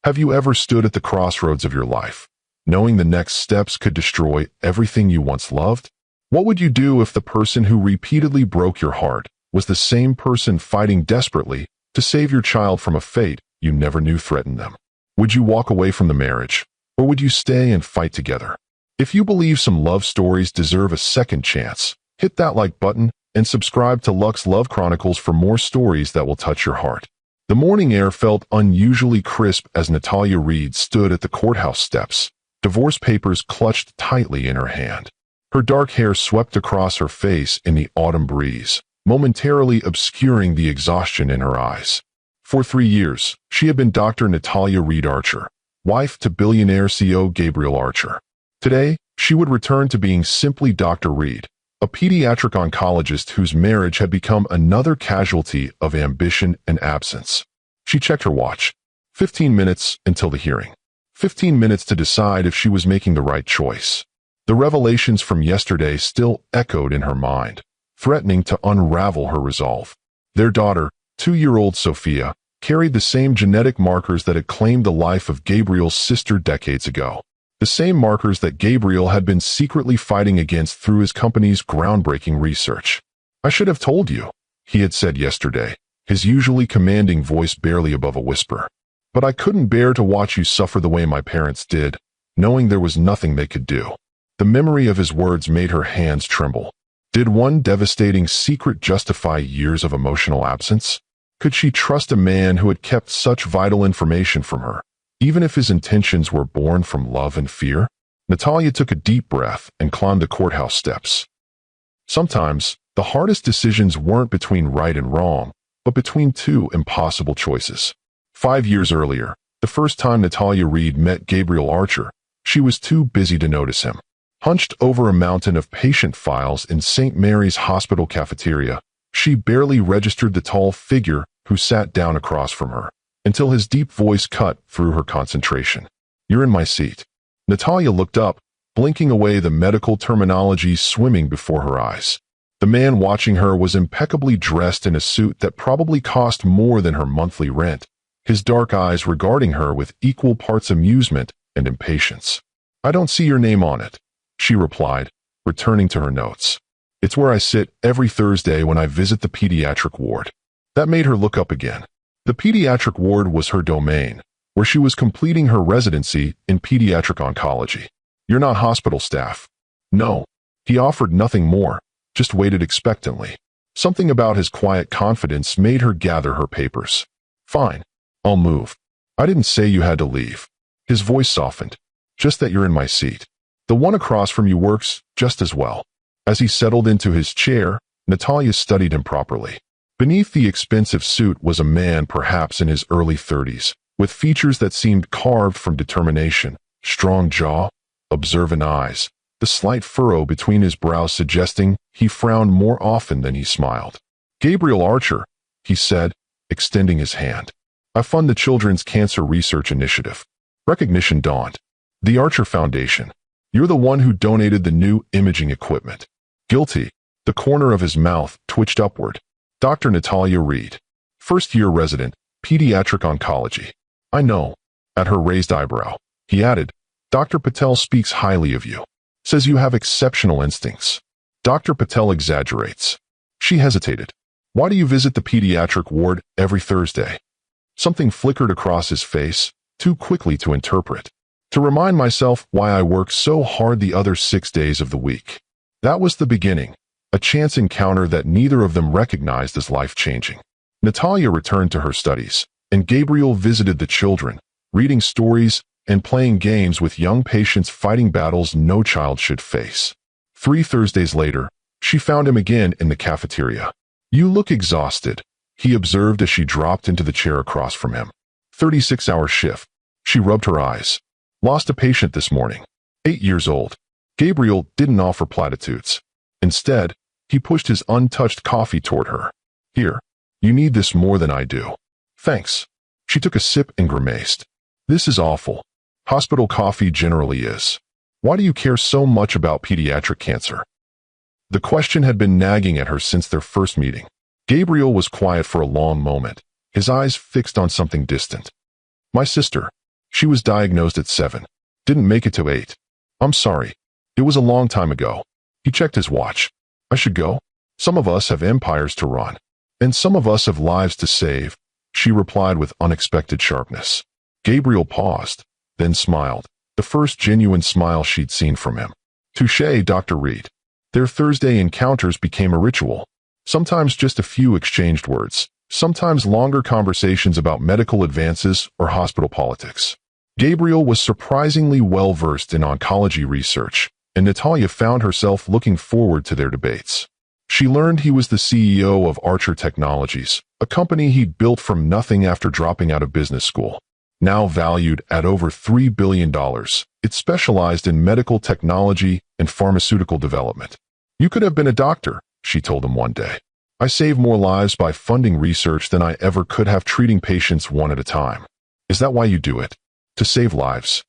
Have you ever stood at the crossroads of your life, knowing the next steps could destroy everything you once loved? What would you do if the person who repeatedly broke your heart was the same person fighting desperately to save your child from a fate you never knew threatened them? Would you walk away from the marriage, or would you stay and fight together? If you believe some love stories deserve a second chance, hit that like button and subscribe to Lux Love Chronicles for more stories that will touch your heart. The morning air felt unusually crisp as Natalia Reed stood at the courthouse steps, divorce papers clutched tightly in her hand. Her dark hair swept across her face in the autumn breeze, momentarily obscuring the exhaustion in her eyes. For 3 years, she had been Dr. Natalia Reed Archer, wife to billionaire CEO Gabriel Archer. Today, she would return to being simply Dr. Reed, a pediatric oncologist whose marriage had become another casualty of ambition and absence. She checked her watch. 15 minutes until the hearing. 15 minutes to decide if she was making the right choice. The revelations from yesterday still echoed in her mind, threatening to unravel her resolve. Their daughter, 2-year-old Sophia, carried the same genetic markers that had claimed the life of Gabriel's sister decades ago. The same markers that Gabriel had been secretly fighting against through his company's groundbreaking research. I should have told you, he had said yesterday, his usually commanding voice barely above a whisper. But I couldn't bear to watch you suffer the way my parents did, knowing there was nothing they could do. The memory of his words made her hands tremble. Did one devastating secret justify years of emotional absence? Could she trust a man who had kept such vital information from her, even if his intentions were born from love and fear? Natalia took a deep breath and climbed the courthouse steps. Sometimes, the hardest decisions weren't between right and wrong, but between two impossible choices. 5 years earlier, the first time Natalia Reed met Gabriel Archer, she was too busy to notice him. Hunched over a mountain of patient files in St. Mary's Hospital cafeteria, she barely registered the tall figure who sat down across from her, until his deep voice cut through her concentration. You're in my seat. Natalia looked up, blinking away the medical terminology swimming before her eyes. The man watching her was impeccably dressed in a suit that probably cost more than her monthly rent, his dark eyes regarding her with equal parts amusement and impatience. I don't see your name on it, she replied, returning to her notes. It's where I sit every Thursday when I visit the pediatric ward. That made her look up again. The pediatric ward was her domain, where she was completing her residency in pediatric oncology. You're not hospital staff. No. He offered nothing more, just waited expectantly. Something about his quiet confidence made her gather her papers. Fine. I'll move. I didn't say you had to leave. His voice softened. Just that you're in my seat. The one across from you works just as well. As he settled into his chair, Natalia studied him properly. Beneath the expensive suit was a man perhaps in his early 30s, with features that seemed carved from determination, strong jaw, observant eyes, the slight furrow between his brows suggesting he frowned more often than he smiled. Gabriel Archer, he said, extending his hand. I fund the Children's Cancer Research Initiative. Recognition dawned. The Archer Foundation. You're the one who donated the new imaging equipment. Guilty. The corner of his mouth twitched upward. Dr. Natalia Reed, first-year resident, pediatric oncology. I know. At her raised eyebrow, he added, Dr. Patel speaks highly of you. Says you have exceptional instincts. Dr. Patel exaggerates. She hesitated. Why do you visit the pediatric ward every Thursday? Something flickered across his face, too quickly to interpret. To remind myself why I work so hard the other 6 days of the week. That was the beginning, a chance encounter that neither of them recognized as life-changing. Natalia returned to her studies, and Gabriel visited the children, reading stories and playing games with young patients fighting battles no child should face. 3 Thursdays later, she found him again in the cafeteria. You look exhausted, he observed as she dropped into the chair across from him. 36-hour shift. She rubbed her eyes. Lost a patient this morning. 8 years old. Gabriel didn't offer platitudes. Instead, he pushed his untouched coffee toward her. Here, you need this more than I do. Thanks. She took a sip and grimaced. This is awful. Hospital coffee generally is. Why do you care so much about pediatric cancer? The question had been nagging at her since their first meeting. Gabriel was quiet for a long moment, his eyes fixed on something distant. My sister. She was diagnosed at 7. Didn't make it to 8. I'm sorry. It was a long time ago. He checked his watch. I should go. Some of us have empires to run. And some of us have lives to save, she replied with unexpected sharpness. Gabriel paused, then smiled, the first genuine smile she'd seen from him. Touché, Dr. Reed. Their Thursday encounters became a ritual. Sometimes just a few exchanged words, sometimes longer conversations about medical advances or hospital politics. Gabriel was surprisingly well-versed in oncology research, and Natalia found herself looking forward to their debates. She learned he was the CEO of Archer Technologies, a company he'd built from nothing after dropping out of business school. Now valued at over $3 billion, it specialized in medical technology and pharmaceutical development. You could have been a doctor, she told him one day. I save more lives by funding research than I ever could have treating patients one at a time. Is that why you do it? To save lives?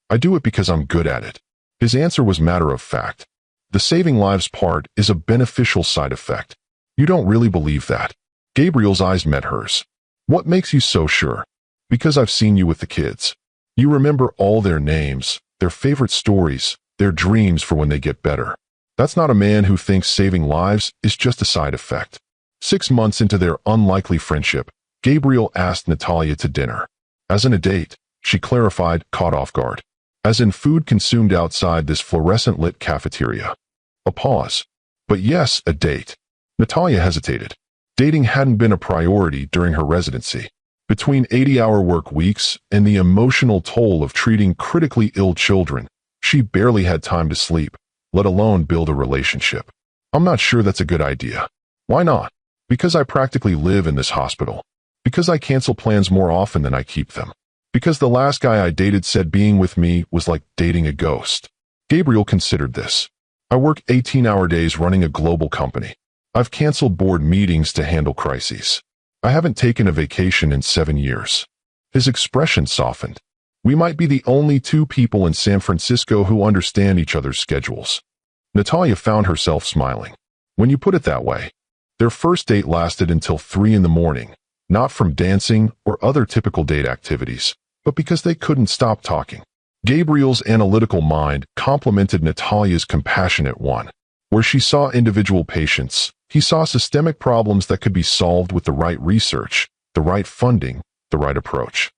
I do it because I'm good at it. His answer was matter of fact. The saving lives part is a beneficial side effect. You don't really believe that. Gabriel's eyes met hers. What makes you so sure? Because I've seen you with the kids. You remember all their names, their favorite stories, their dreams for when they get better. That's not a man who thinks saving lives is just a side effect. 6 months into their unlikely friendship, Gabriel asked Natalia to dinner. As in a date, she clarified, caught off guard. As in food consumed outside this fluorescent-lit cafeteria. A pause. But yes, a date. Natalia hesitated. Dating hadn't been a priority during her residency. Between 80-hour work weeks and the emotional toll of treating critically ill children, she barely had time to sleep, let alone build a relationship. I'm not sure that's a good idea. Why not? Because I practically live in this hospital. Because I cancel plans more often than I keep them. Because the last guy I dated said being with me was like dating a ghost. Gabriel considered this. I work 18-hour days running a global company. I've canceled board meetings to handle crises. I haven't taken a vacation in 7 years. His expression softened. We might be the only 2 people in San Francisco who understand each other's schedules. Natalia found herself smiling. When you put it that way. Their first date lasted until 3 in the morning, not from dancing or other typical date activities, but because they couldn't stop talking. Gabriel's analytical mind complemented Natalia's compassionate one. Where she saw individual patients, he saw systemic problems that could be solved with the right research, the right funding, the right approach.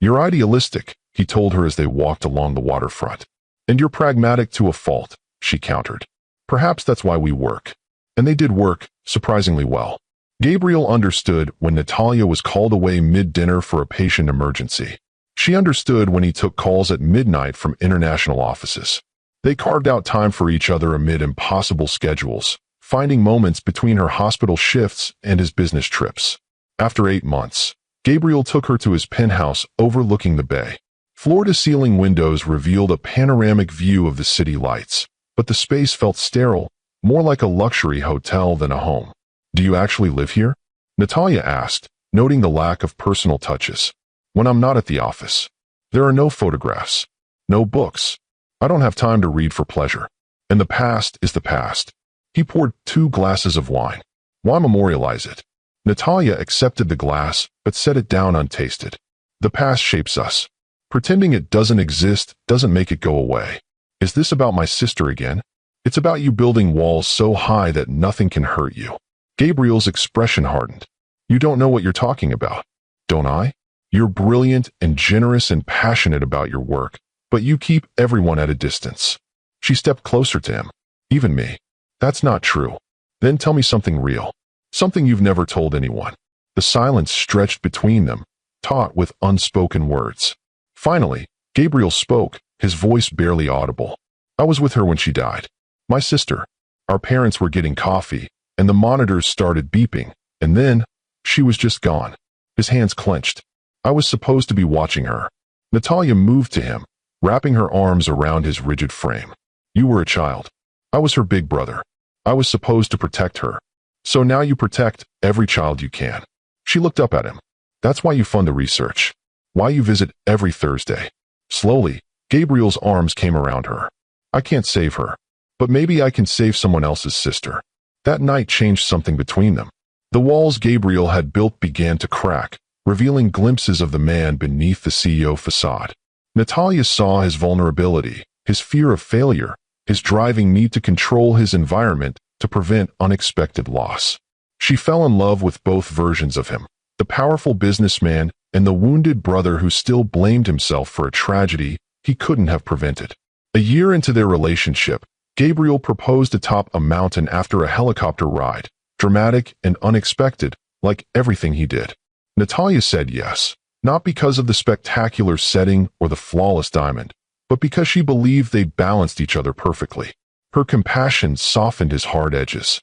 You're idealistic, he told her as they walked along the waterfront. And you're pragmatic to a fault, she countered. Perhaps that's why we work. And they did work, surprisingly well. Gabriel understood when Natalia was called away mid-dinner for a patient emergency. She understood when he took calls at midnight from international offices. They carved out time for each other amid impossible schedules, finding moments between her hospital shifts and his business trips. After 8 months, Gabriel took her to his penthouse overlooking the bay. Floor-to-ceiling windows revealed a panoramic view of the city lights, but the space felt sterile, more like a luxury hotel than a home. Do you actually live here? Natalia asked, noting the lack of personal touches. When I'm not at the office. There are no photographs. No books. I don't have time to read for pleasure. And the past is the past. He poured 2 glasses of wine. Why memorialize it? Natalia accepted the glass, but set it down untasted. The past shapes us. Pretending it doesn't exist doesn't make it go away. Is this about my sister again? It's about you building walls so high that nothing can hurt you. Gabriel's expression hardened. You don't know what you're talking about. Don't I? You're brilliant and generous and passionate about your work, but you keep everyone at a distance. She stepped closer to him. Even me. That's not true. Then tell me something real. Something you've never told anyone. The silence stretched between them, taut with unspoken words. Finally, Gabriel spoke, his voice barely audible. I was with her when she died. My sister. Our parents were getting coffee, and the monitors started beeping, and then, she was just gone. His hands clenched. I was supposed to be watching her. Natalia moved to him, wrapping her arms around his rigid frame. You were a child. I was her big brother. I was supposed to protect her. So now you protect every child you can. She looked up at him. That's why you fund the research. Why you visit every Thursday. Slowly, Gabriel's arms came around her. I can't save her, but maybe I can save someone else's sister. That night changed something between them. The walls Gabriel had built began to crack, revealing glimpses of the man beneath the CEO facade. Natalia saw his vulnerability, his fear of failure, his driving need to control his environment to prevent unexpected loss. She fell in love with both versions of him, the powerful businessman and the wounded brother who still blamed himself for a tragedy he couldn't have prevented. A year into their relationship, Gabriel proposed atop a mountain after a helicopter ride, dramatic and unexpected, like everything he did. Natalia said yes, not because of the spectacular setting or the flawless diamond, but because she believed they balanced each other perfectly. Her compassion softened his hard edges.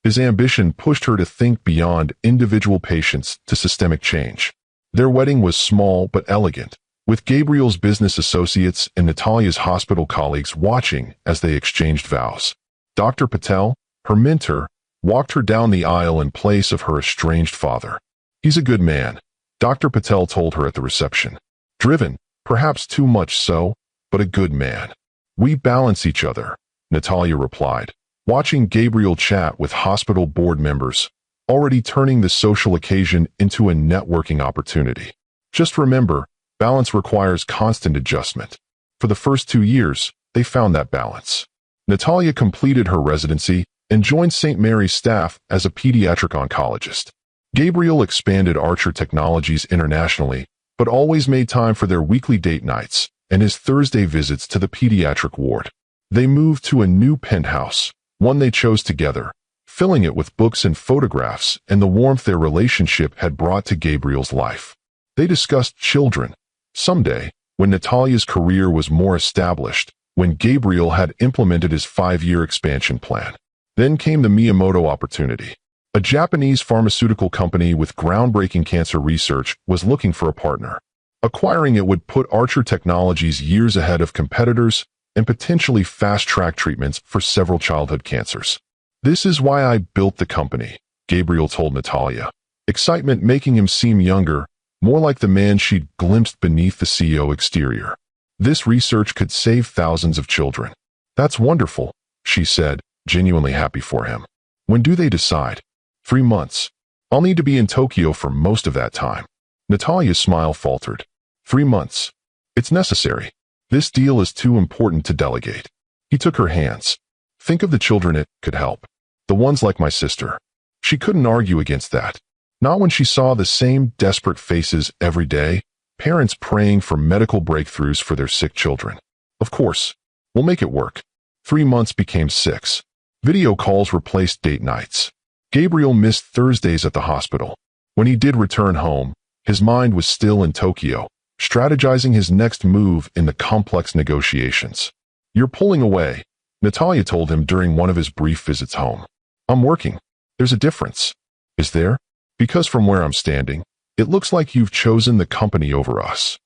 His ambition pushed her to think beyond individual patients to systemic change. Their wedding was small but elegant, with Gabriel's business associates and Natalia's hospital colleagues watching as they exchanged vows. Dr. Patel, her mentor, walked her down the aisle in place of her estranged father. He's a good man, Dr. Patel told her at the reception. Driven, perhaps too much so, but a good man. We balance each other, Natalia replied, watching Gabriel chat with hospital board members, already turning the social occasion into a networking opportunity. Just remember, balance requires constant adjustment. For the first 2 years, they found that balance. Natalia completed her residency and joined St. Mary's staff as a pediatric oncologist. Gabriel expanded Archer Technologies internationally, but always made time for their weekly date nights and his Thursday visits to the pediatric ward. They moved to a new penthouse, one they chose together, filling it with books and photographs and the warmth their relationship had brought to Gabriel's life. They discussed children. Someday, when Natalia's career was more established, when Gabriel had implemented his 5-year expansion plan. Then came the Miyamoto opportunity. A Japanese pharmaceutical company with groundbreaking cancer research was looking for a partner. Acquiring it would put Archer Technologies years ahead of competitors and potentially fast-track treatments for several childhood cancers. This is why I built the company, Gabriel told Natalia, excitement making him seem younger, more like the man she'd glimpsed beneath the CEO exterior. This research could save thousands of children. That's wonderful, she said, genuinely happy for him. When do they decide? 3 months. I'll need to be in Tokyo for most of that time. Natalia's smile faltered. 3 months. It's necessary. This deal is too important to delegate. He took her hands. Think of the children it could help. The ones like my sister. She couldn't argue against that. Not when she saw the same desperate faces every day, parents praying for medical breakthroughs for their sick children. Of course. We'll make it work. 3 months became 6. Video calls replaced date nights. Gabriel missed Thursdays at the hospital. When he did return home, his mind was still in Tokyo, strategizing his next move in the complex negotiations. You're pulling away, Natalia told him during one of his brief visits home. I'm working. There's a difference. Is there? Because from where I'm standing, it looks like you've chosen the company over us.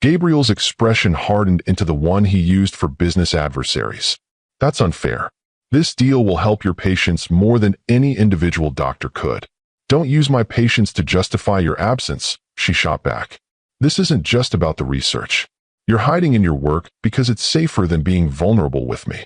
Gabriel's expression hardened into the one he used for business adversaries. That's unfair. This deal will help your patients more than any individual doctor could. Don't use my patients to justify your absence, she shot back. This isn't just about the research. You're hiding in your work because it's safer than being vulnerable with me.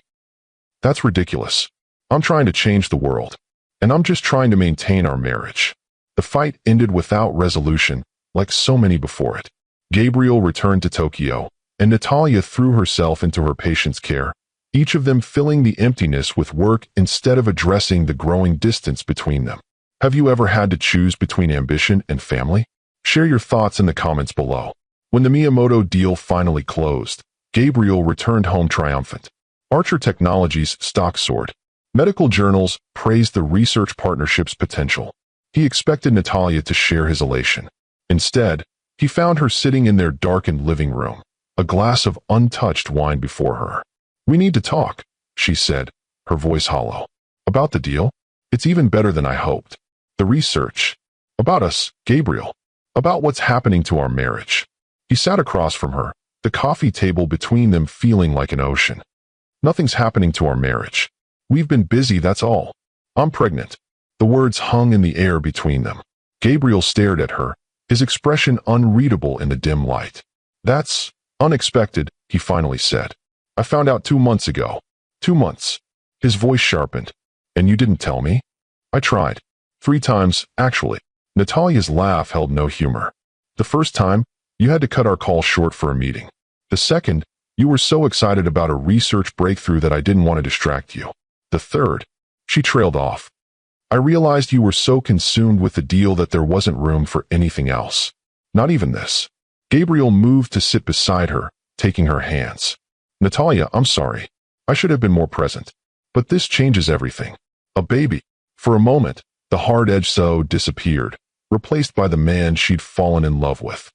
That's ridiculous. I'm trying to change the world. and I'm just trying to maintain our marriage." The fight ended without resolution, like so many before it. Gabriel returned to Tokyo, and Natalia threw herself into her patient's care, each of them filling the emptiness with work instead of addressing the growing distance between them. Have you ever had to choose between ambition and family? Share your thoughts in the comments below. When the Miyamoto deal finally closed, Gabriel returned home triumphant. Archer Technologies' stock soared. Medical journals praised the research partnership's potential. He expected Natalia to share his elation. Instead, he found her sitting in their darkened living room, a glass of untouched wine before her. "We need to talk," she said, her voice hollow. "About the deal? It's even better than I hoped. The research. About us, Gabriel. About what's happening to our marriage." He sat across from her, the coffee table between them feeling like an ocean. "Nothing's happening to our marriage. We've been busy, that's all. I'm pregnant." The words hung in the air between them. Gabriel stared at her, his expression unreadable in the dim light. "That's unexpected," he finally said. "I found out 2 months ago." 2 months. His voice sharpened. "And you didn't tell me?" "I tried. 3 times, actually." Natalia's laugh held no humor. "The first time, you had to cut our call short for a meeting. The second, you were so excited about a research breakthrough that I didn't want to distract you. The third," she trailed off, "I realized you were so consumed with the deal that there wasn't room for anything else. Not even this." Gabriel moved to sit beside her, taking her hands. "Natalia, I'm sorry. I should have been more present. But this changes everything. A baby." For a moment, the hard-edged so disappeared, replaced by the man she'd fallen in love with.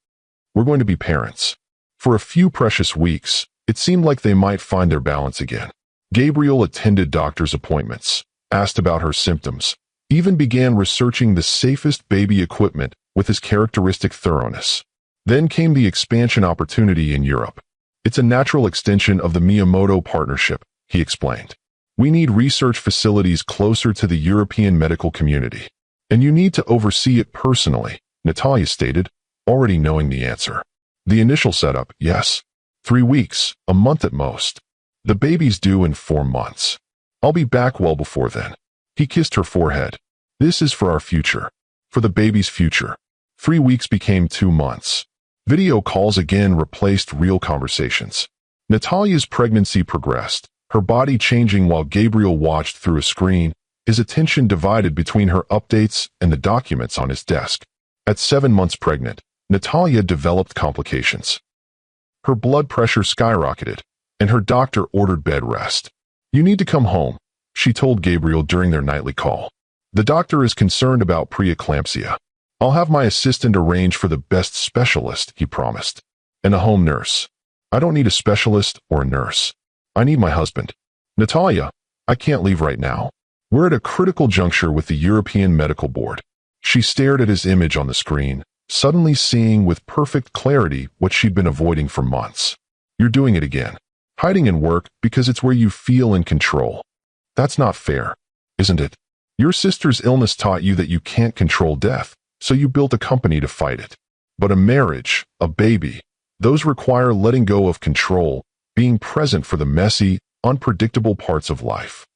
"We're going to be parents." For a few precious weeks, it seemed like they might find their balance again. Gabriel attended doctor's appointments, asked about her symptoms, even began researching the safest baby equipment with his characteristic thoroughness. Then came the expansion opportunity in Europe. "It's a natural extension of the Miyamoto partnership," he explained. "We need research facilities closer to the European medical community. And you need to oversee it personally," Natalia stated, already knowing the answer. "The initial setup, yes. 3 weeks, a month at most. The baby's due in 4 months. I'll be back well before then." He kissed her forehead. "This is for our future. For the baby's future." 3 weeks became 2 months. Video calls again replaced real conversations. Natalia's pregnancy progressed, her body changing while Gabriel watched through a screen, his attention divided between her updates and the documents on his desk. At 7 months pregnant, Natalia developed complications. Her blood pressure skyrocketed, and her doctor ordered bed rest. "You need to come home," she told Gabriel during their nightly call. "The doctor is concerned about preeclampsia. I'll have my assistant arrange for the best specialist," he promised. "And a home nurse." "I don't need a specialist or a nurse. I need my husband." "Natalia, I can't leave right now. We're at a critical juncture with the European Medical Board." She stared at his image on the screen, suddenly seeing with perfect clarity what she'd been avoiding for months. "You're doing it again. Hiding in work because it's where you feel in control. That's not fair, isn't it? Your sister's illness taught you that you can't control death, so you built a company to fight it. But a marriage, a baby, those require letting go of control, being present for the messy, unpredictable parts of life.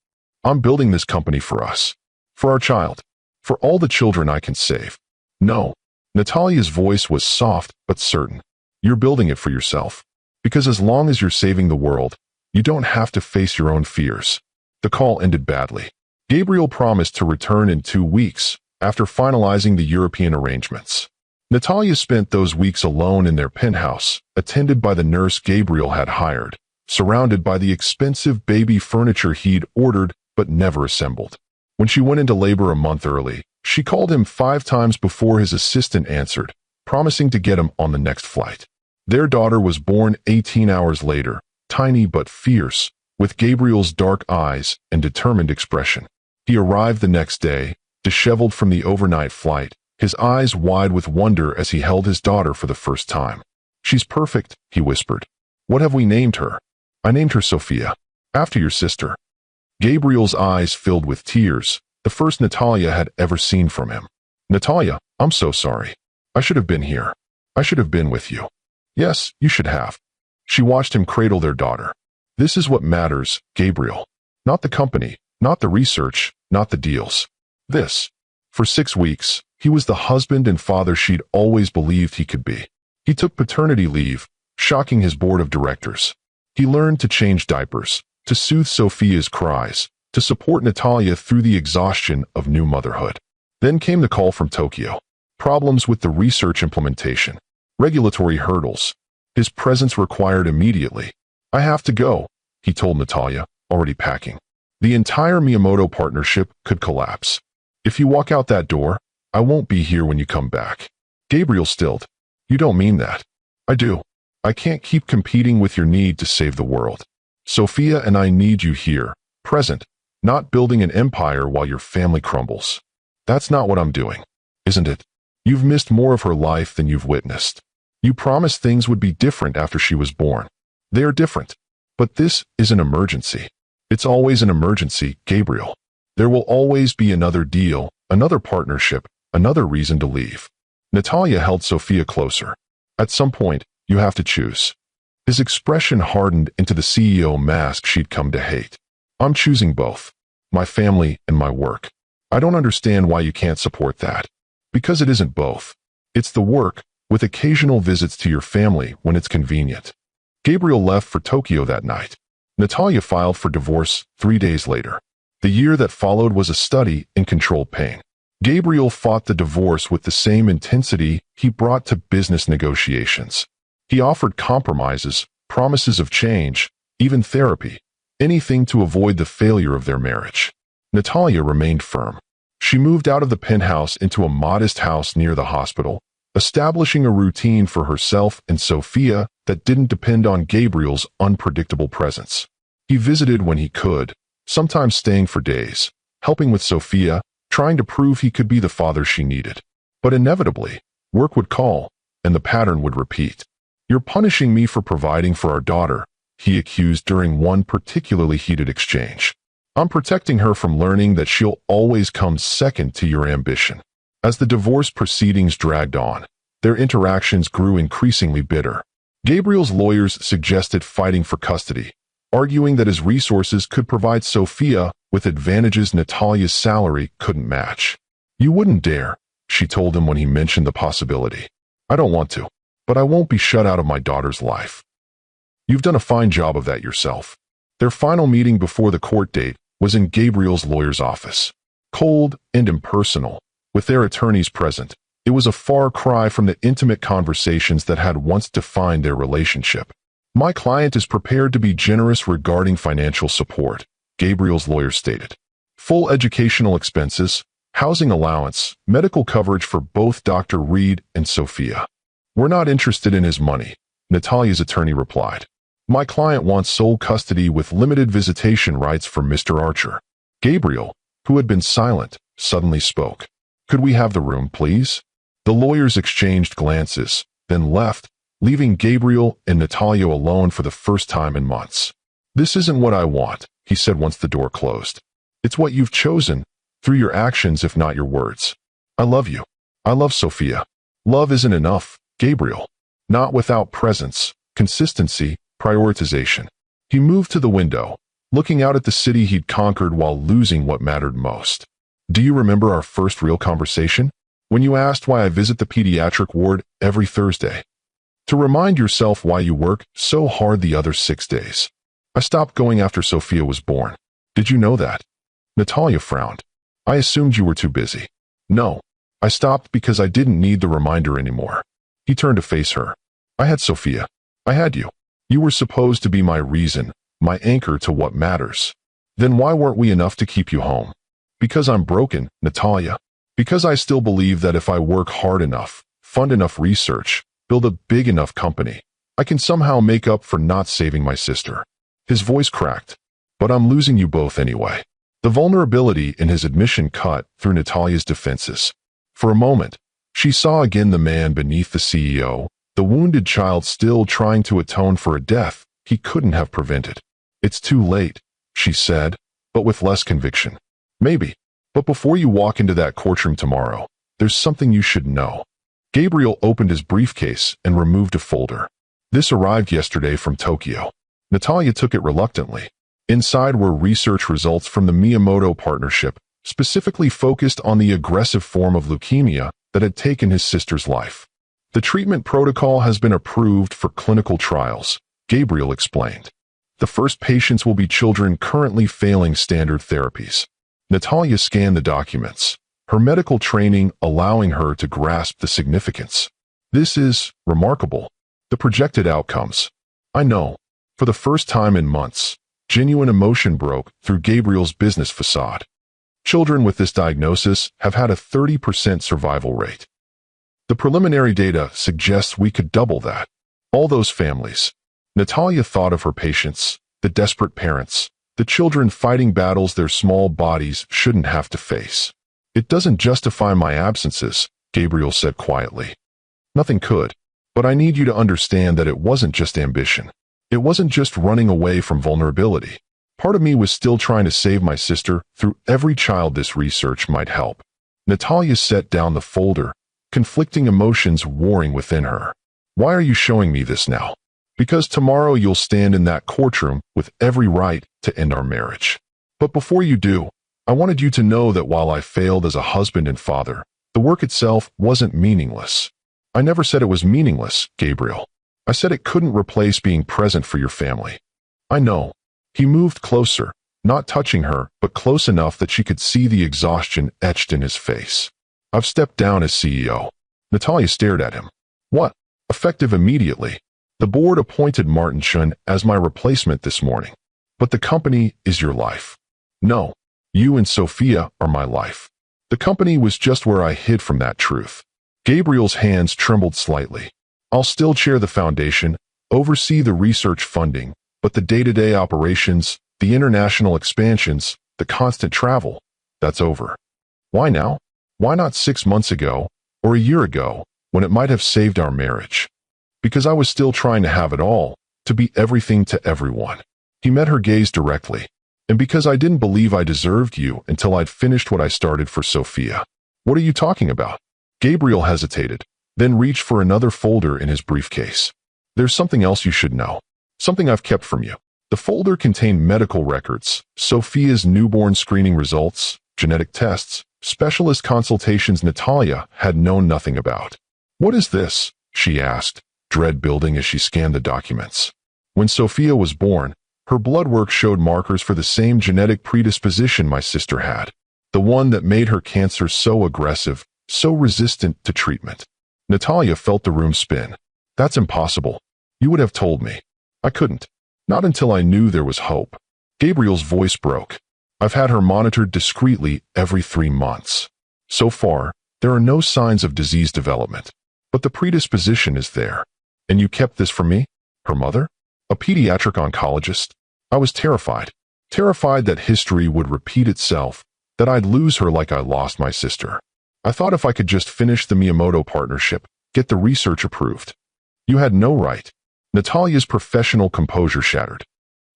I'm building this company for us. For our child. For all the children I can save." "No." Natalia's voice was soft but certain. "You're building it for yourself. Because as long as you're saving the world, you don't have to face your own fears." The call ended badly. Gabriel promised to return in 2 weeks, after finalizing the European arrangements. Natalia spent those weeks alone in their penthouse, attended by the nurse Gabriel had hired, surrounded by the expensive baby furniture he'd ordered but never assembled. When she went into labor a month early, she called him 5 times before his assistant answered, promising to get him on the next flight. Their daughter was born 18 hours later, tiny but fierce, with Gabriel's dark eyes and determined expression. He arrived the next day, disheveled from the overnight flight, his eyes wide with wonder as he held his daughter for the first time. "She's perfect," he whispered. "What have we named her?" "I named her Sophia, after your sister." Gabriel's eyes filled with tears, the first Natalia had ever seen from him. "Natalia, I'm so sorry. I should have been here. I should have been with you." "Yes, you should have." She watched him cradle their daughter. "This is what matters, Gabriel. Not the company, not the research, not the deals. This. For 6 weeks, he was the husband and father she'd always believed he could be. He took paternity leave, shocking his board of directors. He learned to change diapers, to soothe Sophia's cries, to support Natalia through the exhaustion of new motherhood. Then came the call from Tokyo. Problems with the research implementation. Regulatory hurdles. His presence required immediately. "I have to go," he told Natalia, already packing. The entire Miyamoto partnership could collapse. "If you walk out that door, I won't be here when you come back." Gabriel stilled. "You don't mean that." "I do. I can't keep competing with your need to save the world. Sophia and I need you here, present, not building an empire while your family crumbles. That's not what I'm doing, isn't it? You've missed more of her life than you've witnessed. You promised things would be different after she was born. They are different. But this is an emergency. It's always an emergency, Gabriel. There will always be another deal, another partnership, another reason to leave." Natalia held Sophia closer. "At some point, you have to choose." His expression hardened into the CEO mask she'd come to hate. "I'm choosing both. My family and my work. I don't understand why you can't support that. Because it isn't both. It's the work, with occasional visits to your family when it's convenient." Gabriel left for Tokyo that night. Natalia filed for divorce 3 days later. The year that followed was a study in controlled pain. Gabriel fought the divorce with the same intensity he brought to business negotiations. He offered compromises, promises of change, even therapy, anything to avoid the failure of their marriage. Natalia remained firm. She moved out of the penthouse into a modest house near the hospital, establishing a routine for herself and Sophia that didn't depend on Gabriel's unpredictable presence. He visited when he could, sometimes staying for days, helping with Sophia, trying to prove he could be the father she needed. But inevitably, work would call, and the pattern would repeat. "You're punishing me for providing for our daughter," he accused during one particularly heated exchange. "I'm protecting her from learning that she'll always come second to your ambition." As the divorce proceedings dragged on, their interactions grew increasingly bitter. Gabriel's lawyers suggested fighting for custody, arguing that his resources could provide Sophia with advantages Natalia's salary couldn't match. "You wouldn't dare," she told him when he mentioned the possibility. "I don't want to, but I won't be shut out of my daughter's life. You've done a fine job of that yourself." Their final meeting before the court date was in Gabriel's lawyer's office. Cold and impersonal, with their attorneys present, it was a far cry from the intimate conversations that had once defined their relationship. "My client is prepared to be generous regarding financial support," Gabriel's lawyer stated. "Full educational expenses, housing allowance, medical coverage for both Dr. Reed and Sophia." "We're not interested in his money," Natalia's attorney replied. "My client wants sole custody with limited visitation rights for Mr. Archer." Gabriel, who had been silent, suddenly spoke. "Could we have the room, please?" The lawyers exchanged glances, then left, leaving Gabriel and Natalia alone for the first time in months. "This isn't what I want," he said once the door closed. "It's what you've chosen, through your actions if not your words. I love you. I love Sophia. Love isn't enough, Gabriel. Not without presence, consistency, prioritization." He moved to the window, looking out at the city he'd conquered while losing what mattered most. "Do you remember our first real conversation? When you asked why I visit the pediatric ward every Thursday? To remind yourself why you work so hard the other 6 days. I stopped going after Sophia was born. Did you know that?" Natalia frowned. "I assumed you were too busy." "No. I stopped because I didn't need the reminder anymore." He turned to face her. "I had Sophia. I had you. You were supposed to be my reason, my anchor to what matters. Then why weren't we enough to keep you home?" "Because I'm broken, Natalia. Because I still believe that if I work hard enough, fund enough research, build a big enough company, I can somehow make up for not saving my sister." His voice cracked. "But I'm losing you both anyway." The vulnerability in his admission cut through Natalia's defenses. For a moment, she saw again the man beneath the CEO, the wounded child still trying to atone for a death he couldn't have prevented. "It's too late," she said, but with less conviction. "Maybe. But before you walk into that courtroom tomorrow, there's something you should know." Gabriel opened his briefcase and removed a folder. "This arrived yesterday from Tokyo." Natalia took it reluctantly. Inside were research results from the Miyamoto partnership, specifically focused on the aggressive form of leukemia that had taken his sister's life. The treatment protocol has been approved for clinical trials, Gabriel explained. The first patients will be children currently failing standard therapies. Natalia scanned the documents, her medical training allowing her to grasp the significance. This is remarkable. The projected outcomes. I know. For the first time in months, genuine emotion broke through Gabriel's business facade. Children with this diagnosis have had a 30% survival rate. The preliminary data suggests we could double that. All those families. Natalia thought of her patients, the desperate parents, the children fighting battles their small bodies shouldn't have to face. It doesn't justify my absences, Gabriel said quietly. Nothing could. But I need you to understand that it wasn't just ambition. It wasn't just running away from vulnerability. Part of me was still trying to save my sister through every child this research might help. Natalia set down the folder, conflicting emotions warring within her. Why are you showing me this now? Because tomorrow you'll stand in that courtroom with every right to end our marriage. But before you do, I wanted you to know that while I failed as a husband and father, the work itself wasn't meaningless. I never said it was meaningless, Gabriel. I said it couldn't replace being present for your family. I know. He moved closer, not touching her, but close enough that she could see the exhaustion etched in his face. I've stepped down as CEO. Natalia stared at him. What? Effective immediately. The board appointed Martin Chun as my replacement this morning. But the company is your life. No. You and Sophia are my life. The company was just where I hid from that truth. Gabriel's hands trembled slightly. I'll still chair the foundation, oversee the research funding, but the day-to-day operations, the international expansions, the constant travel, that's over. Why now? Why not 6 months ago, or a year ago, when it might have saved our marriage? Because I was still trying to have it all, to be everything to everyone. He met her gaze directly. And because I didn't believe I deserved you until I'd finished what I started for Sophia. What are you talking about? Gabriel hesitated, then reached for another folder in his briefcase. There's something else you should know. Something I've kept from you. The folder contained medical records, Sophia's newborn screening results, genetic tests, specialist consultations Natalia had known nothing about. What is this? She asked, dread building as she scanned the documents. When Sophia was born, her blood work showed markers for the same genetic predisposition my sister had. The one that made her cancer so aggressive, so resistant to treatment. Natalia felt the room spin. That's impossible. You would have told me. I couldn't. Not until I knew there was hope. Gabriel's voice broke. I've had her monitored discreetly every 3 months. So far, there are no signs of disease development. But the predisposition is there. And you kept this from me? Her mother? A pediatric oncologist? I was terrified. Terrified that history would repeat itself, that I'd lose her like I lost my sister. I thought if I could just finish the Miyamoto partnership, get the research approved. You had no right. Natalia's professional composure shattered.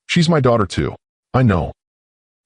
She's my daughter too. I know.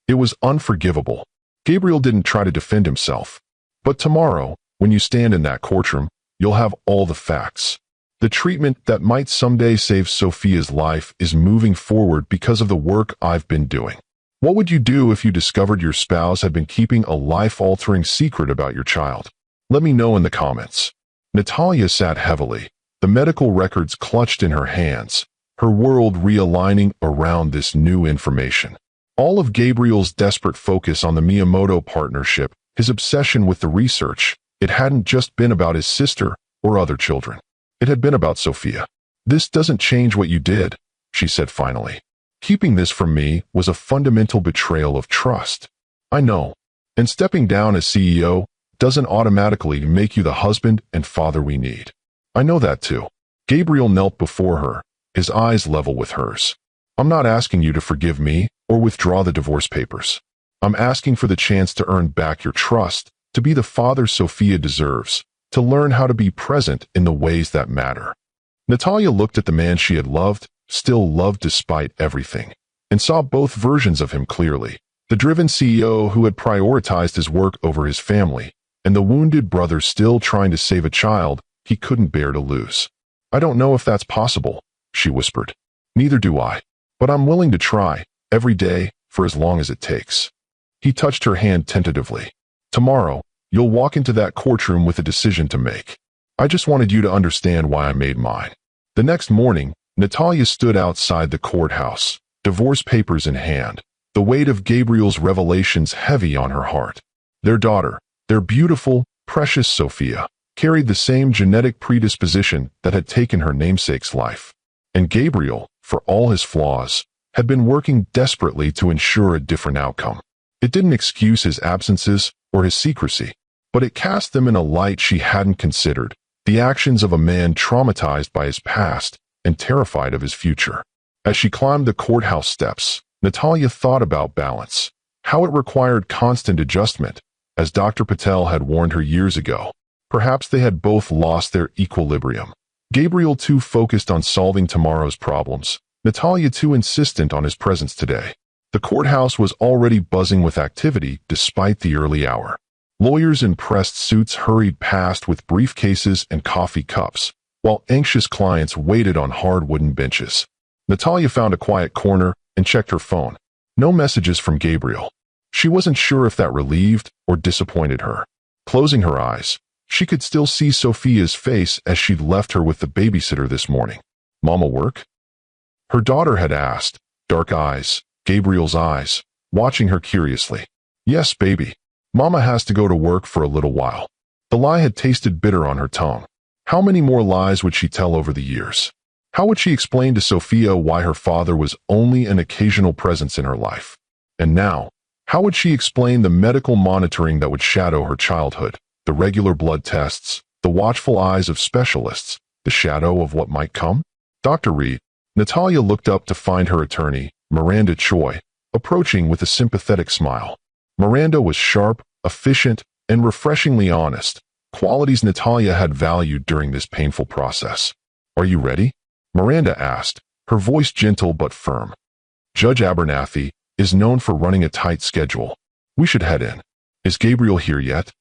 It was unforgivable. Gabriel didn't try to defend himself. But tomorrow, when you stand in that courtroom, you'll have all the facts. The treatment that might someday save Sophia's life is moving forward because of the work I've been doing. What would you do if you discovered your spouse had been keeping a life-altering secret about your child? Let me know in the comments. Natalia sat heavily, the medical records clutched in her hands, her world realigning around this new information. All of Gabriel's desperate focus on the Miyamoto partnership, his obsession with the research, it hadn't just been about his sister or other children. It had been about Sophia. This doesn't change what you did, she said finally. Keeping this from me was a fundamental betrayal of trust. I know. And stepping down as CEO doesn't automatically make you the husband and father we need. I know that too. Gabriel knelt before her, his eyes level with hers. I'm not asking you to forgive me or withdraw the divorce papers. I'm asking for the chance to earn back your trust, to be the father Sophia deserves, to learn how to be present in the ways that matter. Natalia looked at the man she had loved, still loved despite everything, and saw both versions of him clearly. The driven CEO who had prioritized his work over his family, and the wounded brother still trying to save a child he couldn't bear to lose. I don't know if that's possible, she whispered. Neither do I. But I'm willing to try, every day, for as long as it takes. He touched her hand tentatively. Tomorrow, you'll walk into that courtroom with a decision to make. I just wanted you to understand why I made mine. The next morning, Natalia stood outside the courthouse, divorce papers in hand, the weight of Gabriel's revelations heavy on her heart. Their daughter, their beautiful, precious Sophia, carried the same genetic predisposition that had taken her namesake's life. And Gabriel, for all his flaws, had been working desperately to ensure a different outcome. It didn't excuse his absences or his secrecy, but it cast them in a light she hadn't considered, the actions of a man traumatized by his past and terrified of his future. As she climbed the courthouse steps, Natalia thought about balance, how it required constant adjustment, as Dr. Patel had warned her years ago. Perhaps they had both lost their equilibrium. Gabriel too focused on solving tomorrow's problems, Natalia too insistent on his presence today. The courthouse was already buzzing with activity despite the early hour. Lawyers in pressed suits hurried past with briefcases and coffee cups, while anxious clients waited on hard wooden benches. Natalia found a quiet corner and checked her phone. No messages from Gabriel. She wasn't sure if that relieved or disappointed her. Closing her eyes, she could still see Sophia's face as she'd left her with the babysitter this morning. "Mama work?" Her daughter had asked, dark eyes, Gabriel's eyes, watching her curiously. "Yes, baby. Mama has to go to work for a little while." The lie had tasted bitter on her tongue. How many more lies would she tell over the years? How would she explain to Sophia why her father was only an occasional presence in her life? And now, how would she explain the medical monitoring that would shadow her childhood, the regular blood tests, the watchful eyes of specialists, the shadow of what might come? Dr. Reed. Natalia looked up to find her attorney, Miranda Choi, approaching with a sympathetic smile. Miranda was sharp, efficient, and refreshingly honest, qualities Natalia had valued during this painful process. "Are you ready?" Miranda asked, her voice gentle but firm. "Judge Abernathy is known for running a tight schedule. We should head in. Is Gabriel here yet?"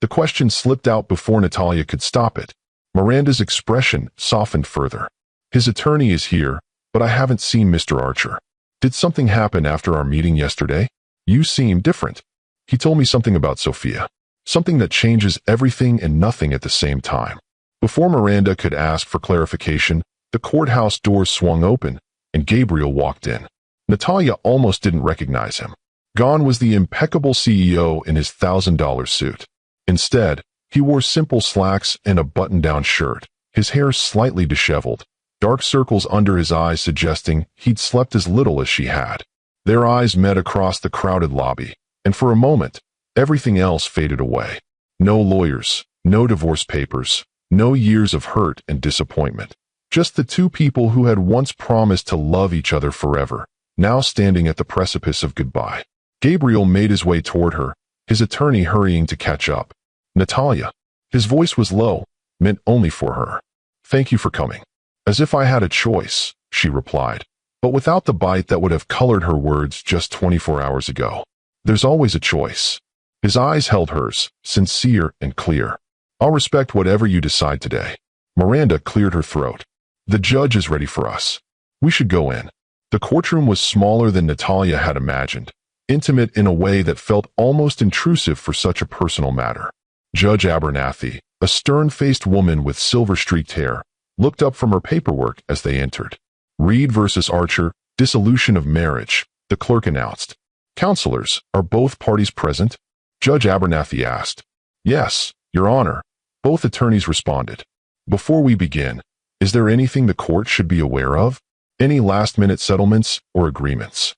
The question slipped out before Natalia could stop it. Miranda's expression softened further. "His attorney is here, but I haven't seen Mr. Archer. Did something happen after our meeting yesterday? You seem different. He told me something about Sophia. Something that changes everything and nothing at the same time." Before Miranda could ask for clarification, the courthouse doors swung open, and Gabriel walked in. Natalia almost didn't recognize him. Gone was the impeccable CEO in his $1,000 suit. Instead, he wore simple slacks and a button-down shirt, his hair slightly disheveled, dark circles under his eyes suggesting he'd slept as little as she had. Their eyes met across the crowded lobby, and for a moment, everything else faded away. No lawyers, no divorce papers, no years of hurt and disappointment. Just the two people who had once promised to love each other forever, now standing at the precipice of goodbye. Gabriel made his way toward her, his attorney hurrying to catch up. "Natalia." His voice was low, meant only for her. "Thank you for coming." "As if I had a choice," she replied, but without the bite that would have colored her words just 24 hours ago. "There's always a choice." His eyes held hers, sincere and clear. "I'll respect whatever you decide today." Miranda cleared her throat. "The judge is ready for us. We should go in." The courtroom was smaller than Natalia had imagined, intimate in a way that felt almost intrusive for such a personal matter. Judge Abernathy, a stern-faced woman with silver-streaked hair, looked up from her paperwork as they entered. "Reed versus Archer, dissolution of marriage," the clerk announced. "Counselors, are both parties present?" Judge Abernathy asked. "Yes, Your Honor," both attorneys responded. "Before we begin, is there anything the court should be aware of? Any last-minute settlements or agreements?"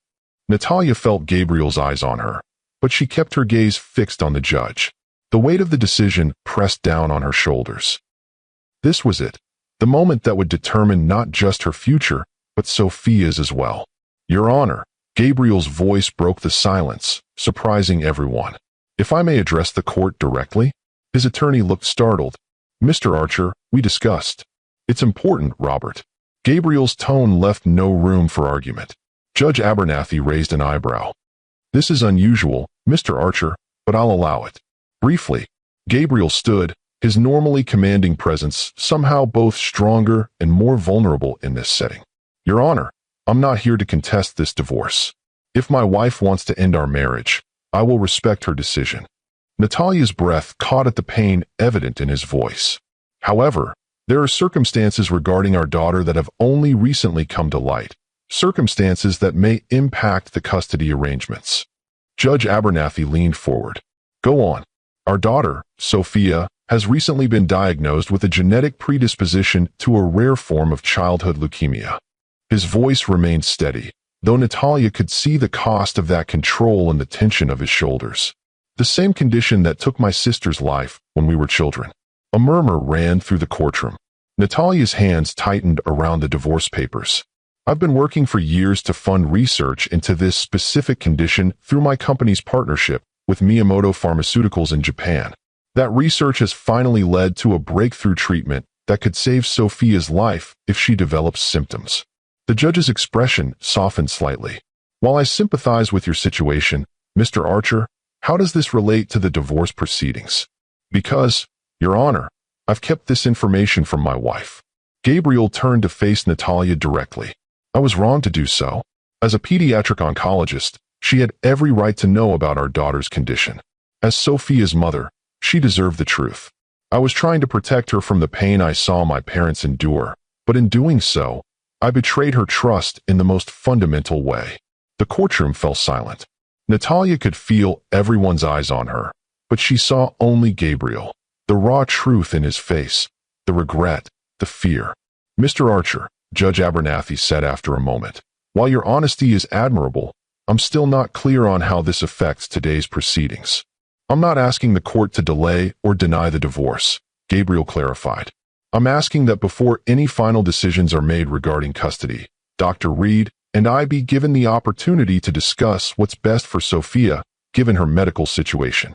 Natalia felt Gabriel's eyes on her, but she kept her gaze fixed on the judge. The weight of the decision pressed down on her shoulders. This was it, the moment that would determine not just her future, but Sophia's as well. "Your Honor," Gabriel's voice broke the silence, surprising everyone. "If I may address the court directly?" His attorney looked startled. "Mr. Archer, we discussed." "It's important, Robert." Gabriel's tone left no room for argument. Judge Abernathy raised an eyebrow. "This is unusual, Mr. Archer, but I'll allow it." Briefly, Gabriel stood, his normally commanding presence somehow both stronger and more vulnerable in this setting. "Your Honor, I'm not here to contest this divorce. If my wife wants to end our marriage, I will respect her decision. Natalia's breath caught at the pain evident in his voice. However, there are circumstances regarding our daughter that have only recently come to light, circumstances that may impact the custody arrangements. Judge Abernathy leaned forward. Go on. Our daughter, Sophia, has recently been diagnosed with a genetic predisposition to a rare form of childhood leukemia. His voice remained steady, though Natalia could see the cost of that control in the tension of his shoulders. The same condition that took my sister's life when we were children. A murmur ran through the courtroom. Natalia's hands tightened around the divorce papers. I've been working for years to fund research into this specific condition through my company's partnership with Miyamoto Pharmaceuticals in Japan. That research has finally led to a breakthrough treatment that could save Sophia's life if she develops symptoms. The judge's expression softened slightly. While I sympathize with your situation, Mr. Archer, how does this relate to the divorce proceedings? Because, Your Honor, I've kept this information from my wife. Gabriel turned to face Natalia directly. I was wrong to do so. As a pediatric oncologist, she had every right to know about our daughter's condition. As Sophia's mother, she deserved the truth. I was trying to protect her from the pain I saw my parents endure, but in doing so, I betrayed her trust in the most fundamental way. The courtroom fell silent. Natalia could feel everyone's eyes on her, but she saw only Gabriel, the raw truth in his face, the regret, the fear. Mr. Archer, Judge Abernathy said after a moment, while your honesty is admirable, I'm still not clear on how this affects today's proceedings. I'm not asking the court to delay or deny the divorce, Gabriel clarified. I'm asking that before any final decisions are made regarding custody, Dr. Reed and I be given the opportunity to discuss what's best for Sophia, given her medical situation.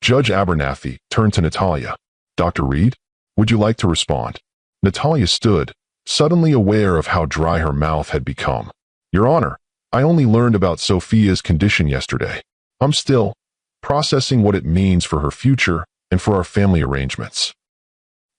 Judge Abernathy turned to Natalia. Dr. Reed, would you like to respond? Natalia stood, suddenly aware of how dry her mouth had become. Your Honor, I only learned about Sophia's condition yesterday. I'm still processing what it means for her future and for our family arrangements.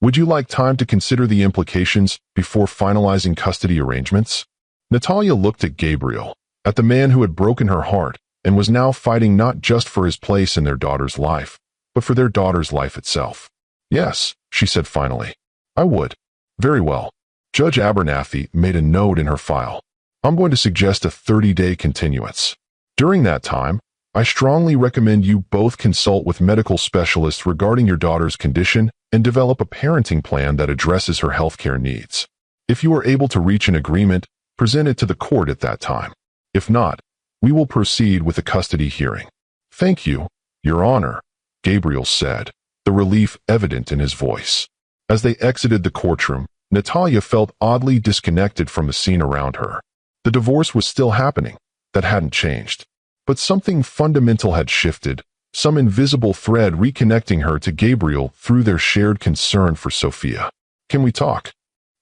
Would you like time to consider the implications before finalizing custody arrangements? Natalia looked at Gabriel, at the man who had broken her heart and was now fighting not just for his place in their daughter's life, but for their daughter's life itself. Yes, she said finally. I would. Very well. Judge Abernathy made a note in her file. I'm going to suggest a 30-day continuance. During that time, I strongly recommend you both consult with medical specialists regarding your daughter's condition and develop a parenting plan that addresses her healthcare needs. If you are able to reach an agreement, present it to the court at that time. If not, we will proceed with a custody hearing. Thank you, Your Honor, Gabriel said, the relief evident in his voice. As they exited the courtroom, Natalia felt oddly disconnected from the scene around her. The divorce was still happening. That hadn't changed. But something fundamental had shifted, some invisible thread reconnecting her to Gabriel through their shared concern for Sophia. Can we talk?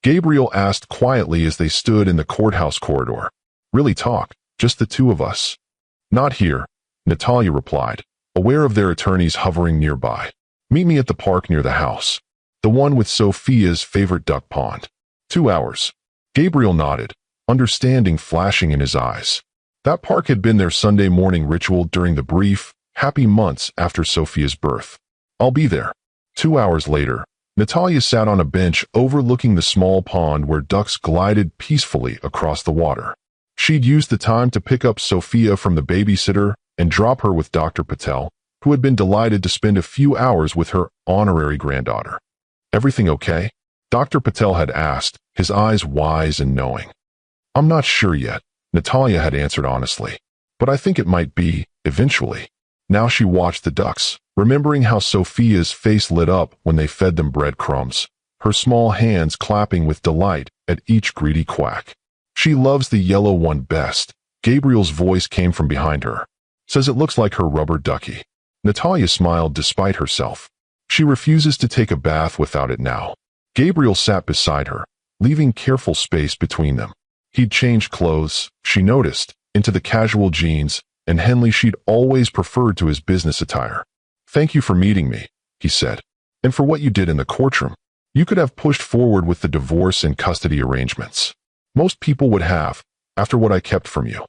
Gabriel asked quietly as they stood in the courthouse corridor. Really talk, just the two of us. Not here, Natalia replied, aware of their attorneys hovering nearby. Meet me at the park near the house. The one with Sophia's favorite duck pond. 2 hours. Gabriel nodded, understanding flashing in his eyes. That park had been their Sunday morning ritual during the brief, happy months after Sophia's birth. I'll be there. 2 hours later, Natalia sat on a bench overlooking the small pond where ducks glided peacefully across the water. She'd used the time to pick up Sophia from the babysitter and drop her with Dr. Patel, who had been delighted to spend a few hours with her honorary granddaughter. Everything okay? Dr. Patel had asked, his eyes wise and knowing. I'm not sure yet, Natalia had answered honestly. But I think it might be, eventually. Now she watched the ducks, remembering how Sophia's face lit up when they fed them breadcrumbs, her small hands clapping with delight at each greedy quack. She loves the yellow one best. Gabriel's voice came from behind her. Says it looks like her rubber ducky. Natalia smiled despite herself. She refuses to take a bath without it now. Gabriel sat beside her, leaving careful space between them. He'd changed clothes, she noticed, into the casual jeans and Henley she'd always preferred to his business attire. Thank you for meeting me, he said, and for what you did in the courtroom. You could have pushed forward with the divorce and custody arrangements. Most people would have, after what I kept from you.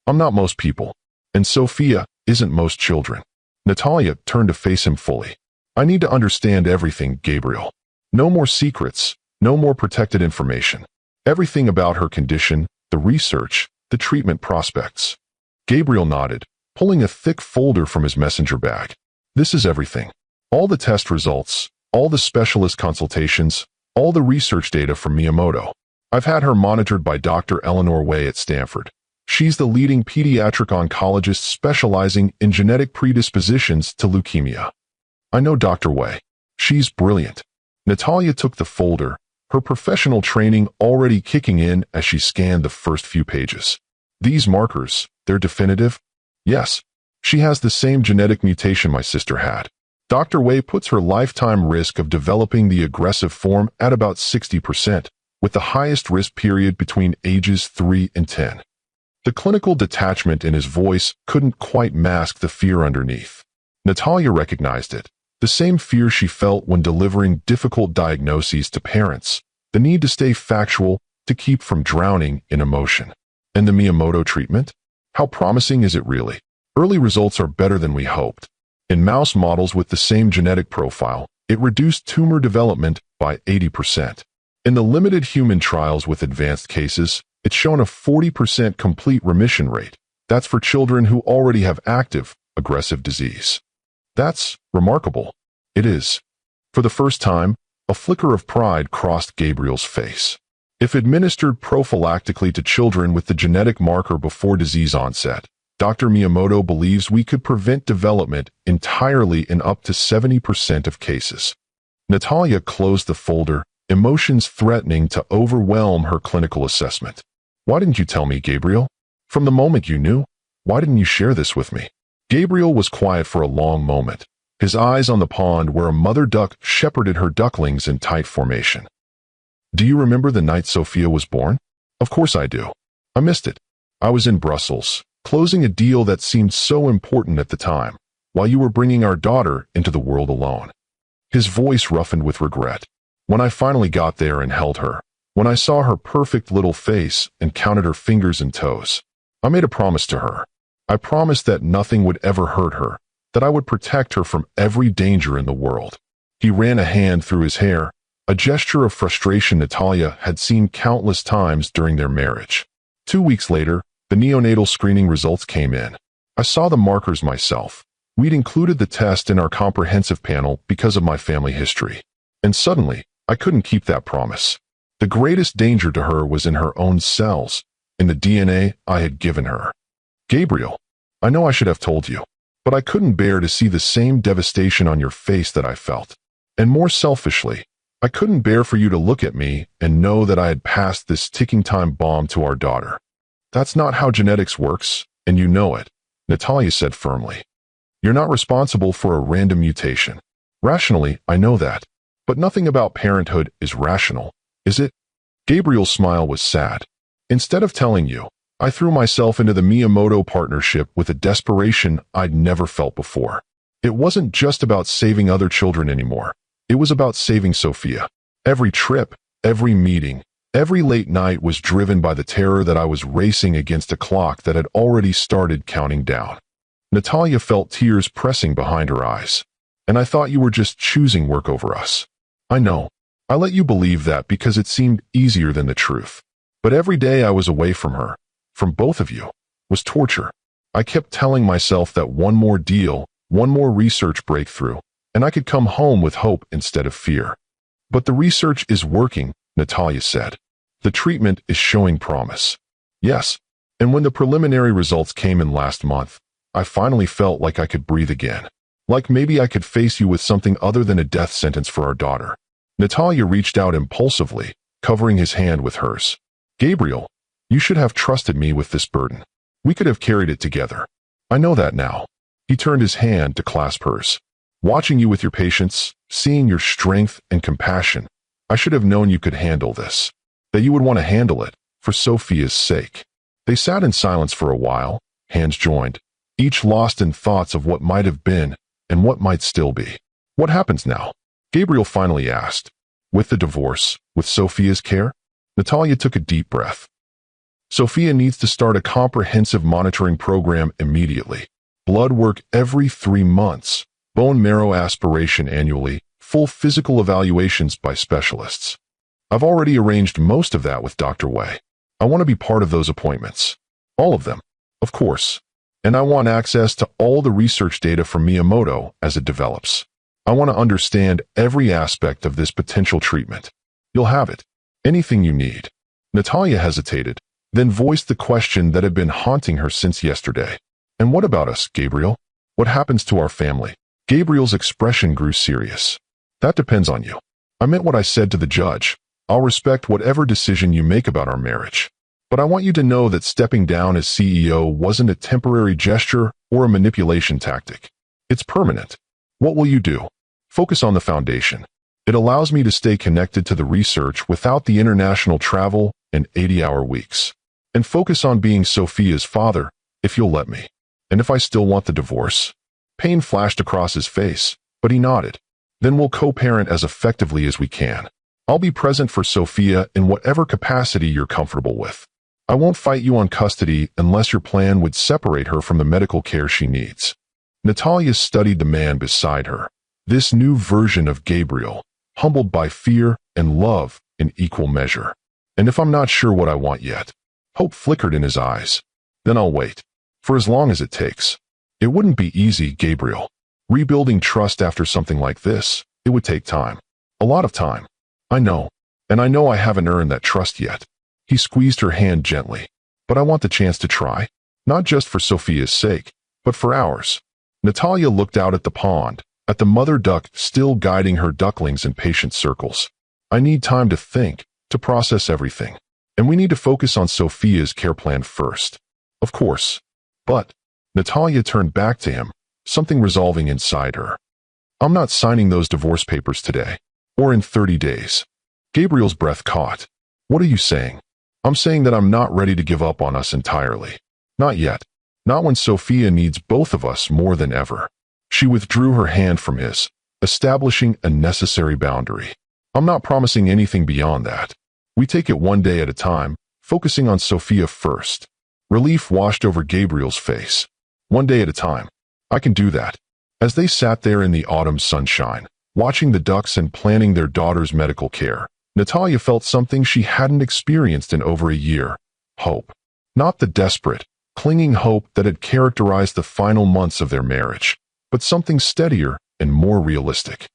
I'm not most people. And Sophia, isn't most children. Natalia turned to face him fully. I need to understand everything, Gabriel. No more secrets, no more protected information. Everything about her condition, the research, the treatment prospects. Gabriel nodded, pulling a thick folder from his messenger bag. This is everything. All the test results, all the specialist consultations, all the research data from Miyamoto. I've had her monitored by Dr. Eleanor Way at Stanford. She's the leading pediatric oncologist specializing in genetic predispositions to leukemia. I know Dr. Way. She's brilliant. Natalia took the folder, her professional training already kicking in as she scanned the first few pages. These markers, they're definitive? Yes. She has the same genetic mutation my sister had. Dr. Way puts her lifetime risk of developing the aggressive form at about 60%, with the highest risk period between ages 3 and 10. The clinical detachment in his voice couldn't quite mask the fear underneath. Natalia recognized it, the same fear she felt when delivering difficult diagnoses to parents, the need to stay factual, to keep from drowning in emotion. And the Miyamoto treatment? How promising is it really? Early results are better than we hoped. In mouse models with the same genetic profile, it reduced tumor development by 80%. In the limited human trials with advanced cases, it's shown a 40% complete remission rate. That's for children who already have active, aggressive disease. That's remarkable. It is. For the first time, a flicker of pride crossed Gabriel's face. If administered prophylactically to children with the genetic marker before disease onset, Dr. Miyamoto believes we could prevent development entirely in up to 70% of cases. Natalia closed the folder, emotions threatening to overwhelm her clinical assessment. Why didn't you tell me, Gabriel? From the moment you knew, why didn't you share this with me? Gabriel was quiet for a long moment, his eyes on the pond where a mother duck shepherded her ducklings in tight formation. Do you remember the night Sophia was born? Of course I do. I missed it. I was in Brussels, closing a deal that seemed so important at the time, while you were bringing our daughter into the world alone. His voice roughened with regret. When I finally got there and held her, when I saw her perfect little face and counted her fingers and toes, I made a promise to her. I promised that nothing would ever hurt her, that I would protect her from every danger in the world. He ran a hand through his hair, a gesture of frustration Natalia had seen countless times during their marriage. 2 weeks later, the neonatal screening results came in. I saw the markers myself. We'd included the test in our comprehensive panel because of my family history. And suddenly, I couldn't keep that promise. The greatest danger to her was in her own cells, in the DNA I had given her. Gabriel, I know I should have told you, but I couldn't bear to see the same devastation on your face that I felt. And more selfishly, I couldn't bear for you to look at me and know that I had passed this ticking time bomb to our daughter. That's not how genetics works, and you know it, Natalia said firmly. You're not responsible for a random mutation. Rationally, I know that. But nothing about parenthood is rational, is it? Gabriel's smile was sad. Instead of telling you, I threw myself into the Miyamoto partnership with a desperation I'd never felt before. It wasn't just about saving other children anymore. It was about saving Sophia. Every trip, every meeting, every late night was driven by the terror that I was racing against a clock that had already started counting down. Natalia felt tears pressing behind her eyes. And I thought you were just choosing work over us. I know. I let you believe that because it seemed easier than the truth. But every day I was away from her, from both of you, was torture. I kept telling myself that one more deal, one more research breakthrough, and I could come home with hope instead of fear. But the research is working, Natalia said. The treatment is showing promise. Yes, and when the preliminary results came in last month, I finally felt like I could breathe again. Like maybe I could face you with something other than a death sentence for our daughter. Natalia reached out impulsively, covering his hand with hers. Gabriel, you should have trusted me with this burden. We could have carried it together. I know that now. He turned his hand to clasp hers. Watching you with your patience, seeing your strength and compassion, I should have known you could handle this. That you would want to handle it, for Sophia's sake. They sat in silence for a while, hands joined, each lost in thoughts of what might have been and what might still be. What happens now? Gabriel finally asked. With the divorce, with Sophia's care? Natalia took a deep breath. Sophia needs to start a comprehensive monitoring program immediately. blood work every 3 months, bone marrow aspiration annually, full physical evaluations by specialists. I've already arranged most of that with Dr. Wei. I want to be part of those appointments. All of them, of course. And I want access to all the research data from Miyamoto as it develops. I want to understand every aspect of this potential treatment. You'll have it. Anything you need. Natalia hesitated, then voiced the question that had been haunting her since yesterday. And what about us, Gabriel? What happens to our family? Gabriel's expression grew serious. That depends on you. I meant what I said to the judge. I'll respect whatever decision you make about our marriage. But I want you to know that stepping down as CEO wasn't a temporary gesture or a manipulation tactic. It's permanent. What will you do? Focus on the foundation. It allows me to stay connected to the research without the international travel and 80-hour weeks. And focus on being Sophia's father, if you'll let me. And if I still want the divorce? Pain flashed across his face, but he nodded. Then we'll co-parent as effectively as we can. I'll be present for Sophia in whatever capacity you're comfortable with. I won't fight you on custody unless your plan would separate her from the medical care she needs. Natalia studied the man beside her, this new version of Gabriel, humbled by fear and love in equal measure. And if I'm not sure what I want yet, hope flickered in his eyes. Then I'll wait, for as long as it takes. It wouldn't be easy, Gabriel. Rebuilding trust after something like this, it would take time. A lot of time. I know, and I know I haven't earned that trust yet. He squeezed her hand gently. But I want the chance to try. Not just for Sophia's sake, but for ours. Natalia looked out at the pond, at the mother duck still guiding her ducklings in patient circles. I need time to think, to process everything. And we need to focus on Sophia's care plan first. Of course. But, Natalia turned back to him, something resolving inside her. I'm not signing those divorce papers today. Or in 30 days. Gabriel's breath caught. What are you saying? I'm saying that I'm not ready to give up on us entirely. Not yet. Not when Sophia needs both of us more than ever. She withdrew her hand from his, establishing a necessary boundary. I'm not promising anything beyond that. We take it one day at a time, focusing on Sophia first. Relief washed over Gabriel's face. One day at a time. I can do that. As they sat there in the autumn sunshine, watching the ducks and planning their daughter's medical care, Natalia felt something she hadn't experienced in over a year. Hope. Not the desperate, clinging hope that had characterized the final months of their marriage, but something steadier and more realistic.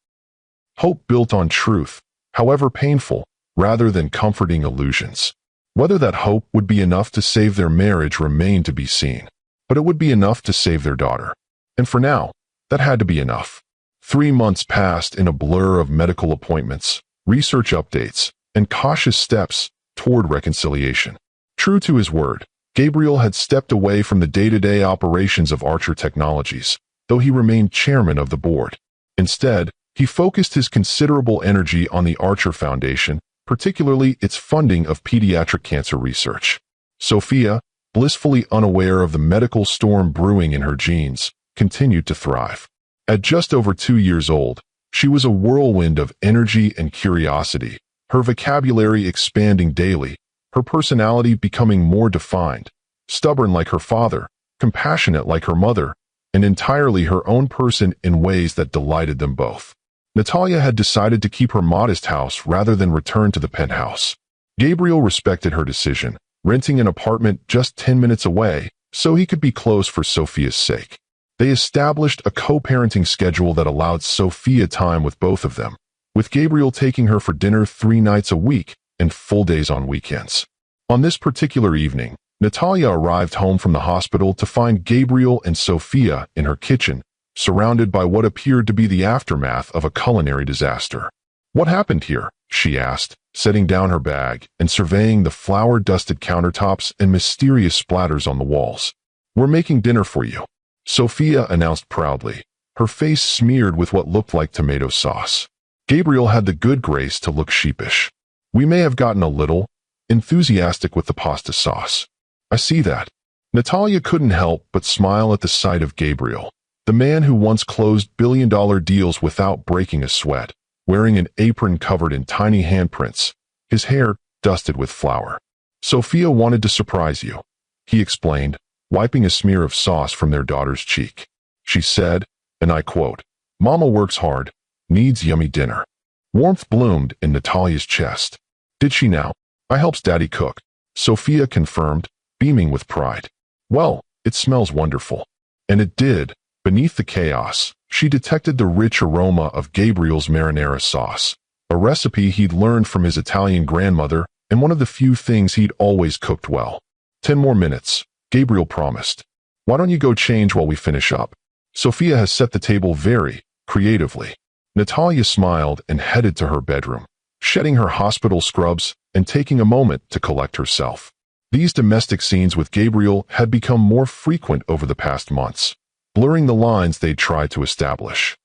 Hope built on truth, however painful, rather than comforting illusions. Whether that hope would be enough to save their marriage remained to be seen, but it would be enough to save their daughter. And for now, that had to be enough. 3 months passed in a blur of medical appointments, research updates, and cautious steps toward reconciliation. True to his word, Gabriel had stepped away from the day-to-day operations of Archer Technologies, though he remained chairman of the board. Instead, he focused his considerable energy on the Archer Foundation, particularly its funding of pediatric cancer research. Sophia, blissfully unaware of the medical storm brewing in her genes, continued to thrive. At just over 2 years old, she was a whirlwind of energy and curiosity, her vocabulary expanding daily, her personality becoming more defined, stubborn like her father, compassionate like her mother, and entirely her own person in ways that delighted them both. Natalia had decided to keep her modest house rather than return to the penthouse. Gabriel respected her decision, renting an apartment just 10 minutes away so he could be close for Sophia's sake. They established a co-parenting schedule that allowed Sophia time with both of them, with Gabriel taking her for dinner 3 nights a week and full days on weekends. On this particular evening, Natalia arrived home from the hospital to find Gabriel and Sophia in her kitchen, surrounded by what appeared to be the aftermath of a culinary disaster. "What happened here?" she asked, setting down her bag and surveying the flour-dusted countertops and mysterious splatters on the walls. "We're making dinner for you," Sophia announced proudly, her face smeared with what looked like tomato sauce. Gabriel had the good grace to look sheepish. "We may have gotten a little enthusiastic with the pasta sauce." "I see that." Natalia couldn't help but smile at the sight of Gabriel, the man who once closed billion-dollar deals without breaking a sweat, wearing an apron covered in tiny handprints, his hair dusted with flour. "Sophia wanted to surprise you," he explained, wiping a smear of sauce from their daughter's cheek. She said, and I quote, "Mama works hard, needs yummy dinner." Warmth bloomed in Natalia's chest. "Did she now? I helps Daddy cook," Sophia confirmed, beaming with pride. "Well, it smells wonderful." And it did. Beneath the chaos, she detected the rich aroma of Gabriel's marinara sauce, a recipe he'd learned from his Italian grandmother and one of the few things he'd always cooked well. 10 more minutes, Gabriel promised. "Why don't you go change while we finish up? Sophia has set the table very creatively." Natalia smiled and headed to her bedroom, shedding her hospital scrubs and taking a moment to collect herself. These domestic scenes with Gabriel had become more frequent over the past months, blurring the lines they'd tried to establish.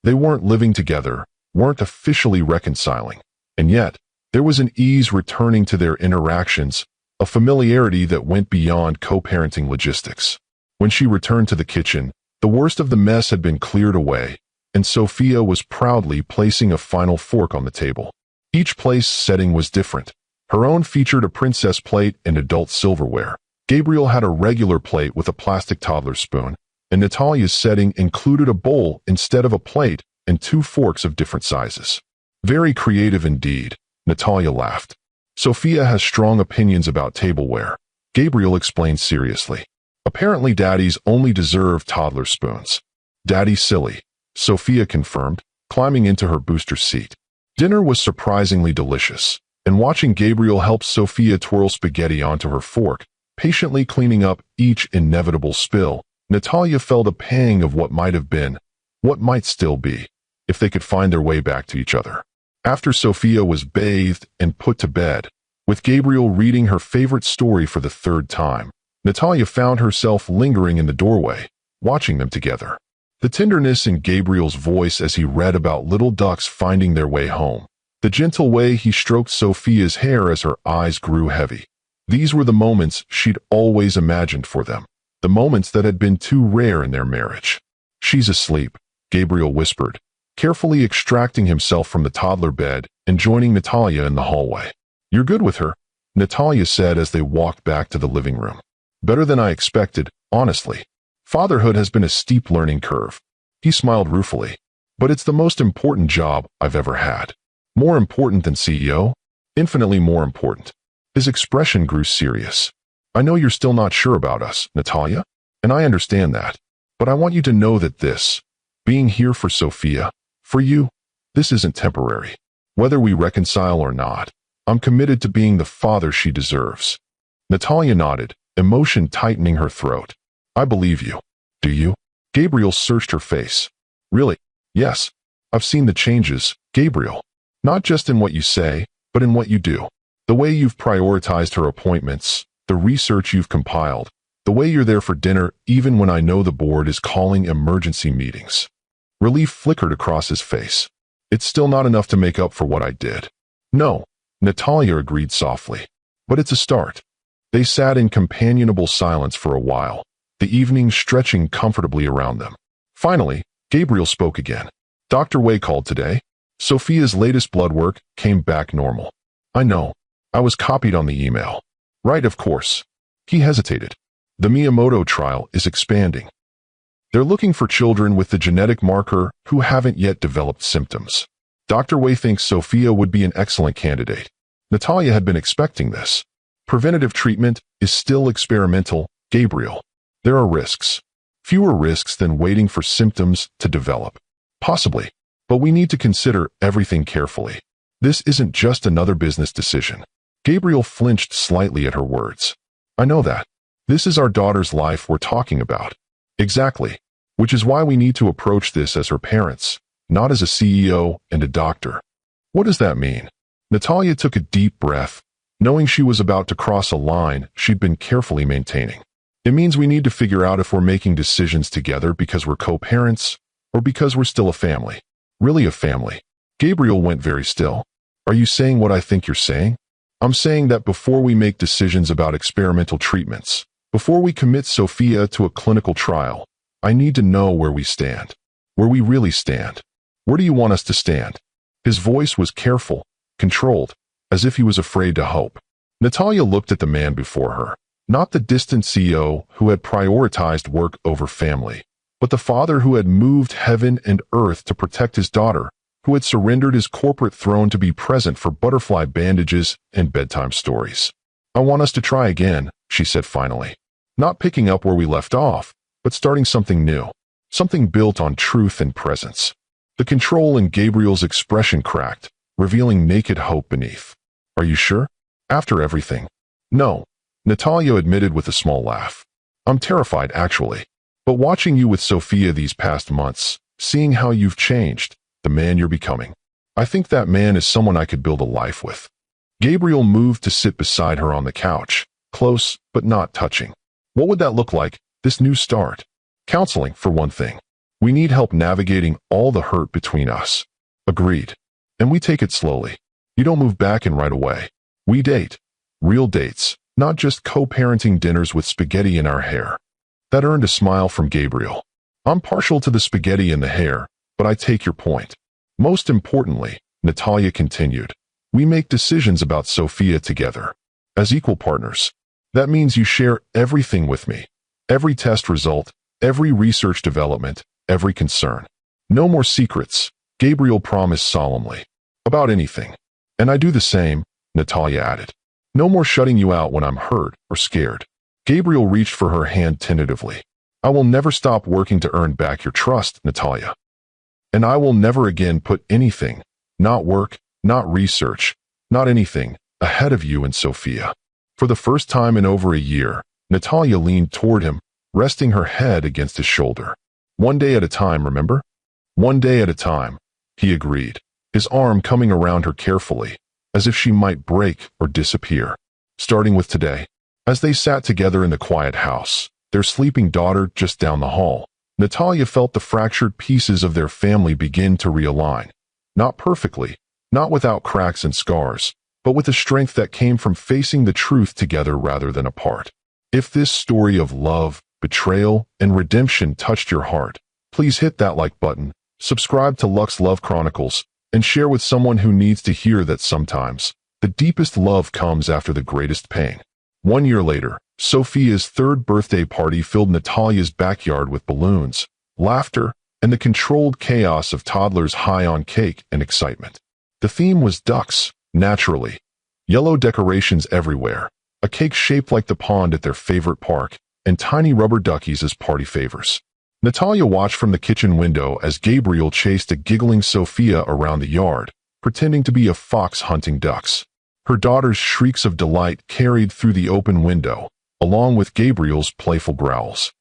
They weren't living together, weren't officially reconciling, and yet there was an ease returning to their interactions, a familiarity that went beyond co-parenting logistics. When she returned to the kitchen, the worst of the mess had been cleared away, and Sophia was proudly placing a final fork on the table. Each place setting was different. Her own featured a princess plate and adult silverware. Gabriel had a regular plate with a plastic toddler spoon, and Natalia's setting included a bowl instead of a plate and 2 forks of different sizes. "Very creative indeed," Natalia laughed. "Sophia has strong opinions about tableware," Gabriel explained seriously. "Apparently daddies only deserve toddler spoons." "Daddy silly," Sophia confirmed, climbing into her booster seat. Dinner was surprisingly delicious, and watching Gabriel help Sophia twirl spaghetti onto her fork, patiently cleaning up each inevitable spill, Natalia felt a pang of what might have been, what might still be, if they could find their way back to each other. After Sophia was bathed and put to bed, with Gabriel reading her favorite story for the 3rd time, Natalia found herself lingering in the doorway, watching them together. The tenderness in Gabriel's voice as he read about little ducks finding their way home. The gentle way he stroked Sophia's hair as her eyes grew heavy. These were the moments she'd always imagined for them, the moments that had been too rare in their marriage. "She's asleep," Gabriel whispered, carefully extracting himself from the toddler bed and joining Natalia in the hallway. "You're good with her," Natalia said as they walked back to the living room. "Better than I expected, honestly. Fatherhood has been a steep learning curve." He smiled ruefully. "But it's the most important job I've ever had. More important than CEO? Infinitely more important." His expression grew serious. "I know you're still not sure about us, Natalia, and I understand that. But I want you to know that being here for Sophia, for you, this isn't temporary. Whether we reconcile or not, I'm committed to being the father she deserves." Natalia nodded, emotion tightening her throat. "I believe you." "Do you?" Gabriel searched her face. "Really? Yes. I've seen the changes, Gabriel. Not just in what you say, but in what you do. The way you've prioritized her appointments, the research you've compiled, the way you're there for dinner even when I know the board is calling emergency meetings." Relief flickered across his face. "It's still not enough to make up for what I did." "No," Natalia agreed softly. "But it's a start." They sat in companionable silence for a while, the evening stretching comfortably around them. Finally, Gabriel spoke again. "Dr. Wei called today. Sophia's latest blood work came back normal." "I know. I was copied on the email." "Right, of course." He hesitated. "The Miyamoto trial is expanding. They're looking for children with the genetic marker who haven't yet developed symptoms. Dr. Wei thinks Sophia would be an excellent candidate." Natalia had been expecting this. "Preventative treatment is still experimental, Gabriel. There are risks. Fewer risks than waiting for symptoms to develop. Possibly. But we need to consider everything carefully. This isn't just another business decision." Gabriel flinched slightly at her words. "I know that. This is our daughter's life we're talking about." "Exactly. Which is why we need to approach this as her parents, not as a CEO and a doctor." "What does that mean?" Natalia took a deep breath, knowing she was about to cross a line she'd been carefully maintaining. "It means we need to figure out if we're making decisions together because we're co-parents or because we're still a family. Really a family." Gabriel went very still. "Are you saying what I think you're saying?" "I'm saying that before we make decisions about experimental treatments, before we commit Sophia to a clinical trial, I need to know where we stand. Where we really stand. Where do you want us to stand?" His voice was careful, controlled, as if he was afraid to hope. Natalia looked at the man before her, Not the distant CEO who had prioritized work over family, but the father who had moved heaven and earth to protect his daughter, who had surrendered his corporate throne to be present for butterfly bandages and bedtime stories. "I want us to try again," she said finally. "Not picking up where we left off, but starting something new. Something built on truth and presence." The control in Gabriel's expression cracked, revealing naked hope beneath. "Are you sure? After everything?" "No," Natalia admitted with a small laugh. "I'm terrified, actually. But watching you with Sophia these past months, seeing how you've changed, the man you're becoming, I think that man is someone I could build a life with." Gabriel moved to sit beside her on the couch, close but not touching. "What would that look like, this new start?" "Counseling, for one thing. We need help navigating all the hurt between us." "Agreed. And we take it slowly. You don't move back in right away. We date. Real dates, not just co-parenting dinners with spaghetti in our hair." That earned a smile from Gabriel. "I'm partial to the spaghetti in the hair, but I take your point. Most importantly," Natalia continued, "we make decisions about Sophia together. As equal partners. That means you share everything with me. Every test result, every research development, every concern. No more secrets," Gabriel promised solemnly. "About anything. And I do the same," Natalia added. "No more shutting you out when I'm hurt or scared." Gabriel reached for her hand tentatively. "I will never stop working to earn back your trust, Natalia. And I will never again put anything, not work, not research, not anything, ahead of you and Sophia." For the first time in over a year, Natalia leaned toward him, resting her head against his shoulder. "One day at a time, remember?" "One day at a time," he agreed, his arm coming around her carefully, as if she might break or disappear. "Starting with today." As they sat together in the quiet house, their sleeping daughter just down the hall, Natalia felt the fractured pieces of their family begin to realign. Not perfectly, not without cracks and scars, but with a strength that came from facing the truth together rather than apart. If this story of love, betrayal, and redemption touched your heart, please hit that like button, subscribe to Lux Love Chronicles, and share with someone who needs to hear that sometimes the deepest love comes after the greatest pain. 1 year later, Sophia's third birthday party filled Natalia's backyard with balloons, laughter, and the controlled chaos of toddlers high on cake and excitement. The theme was ducks, naturally. Yellow decorations everywhere, a cake shaped like the pond at their favorite park, and tiny rubber duckies as party favors. Natalia watched from the kitchen window as Gabriel chased a giggling Sophia around the yard, pretending to be a fox hunting ducks. Her daughter's shrieks of delight carried through the open window, along with Gabriel's playful growls.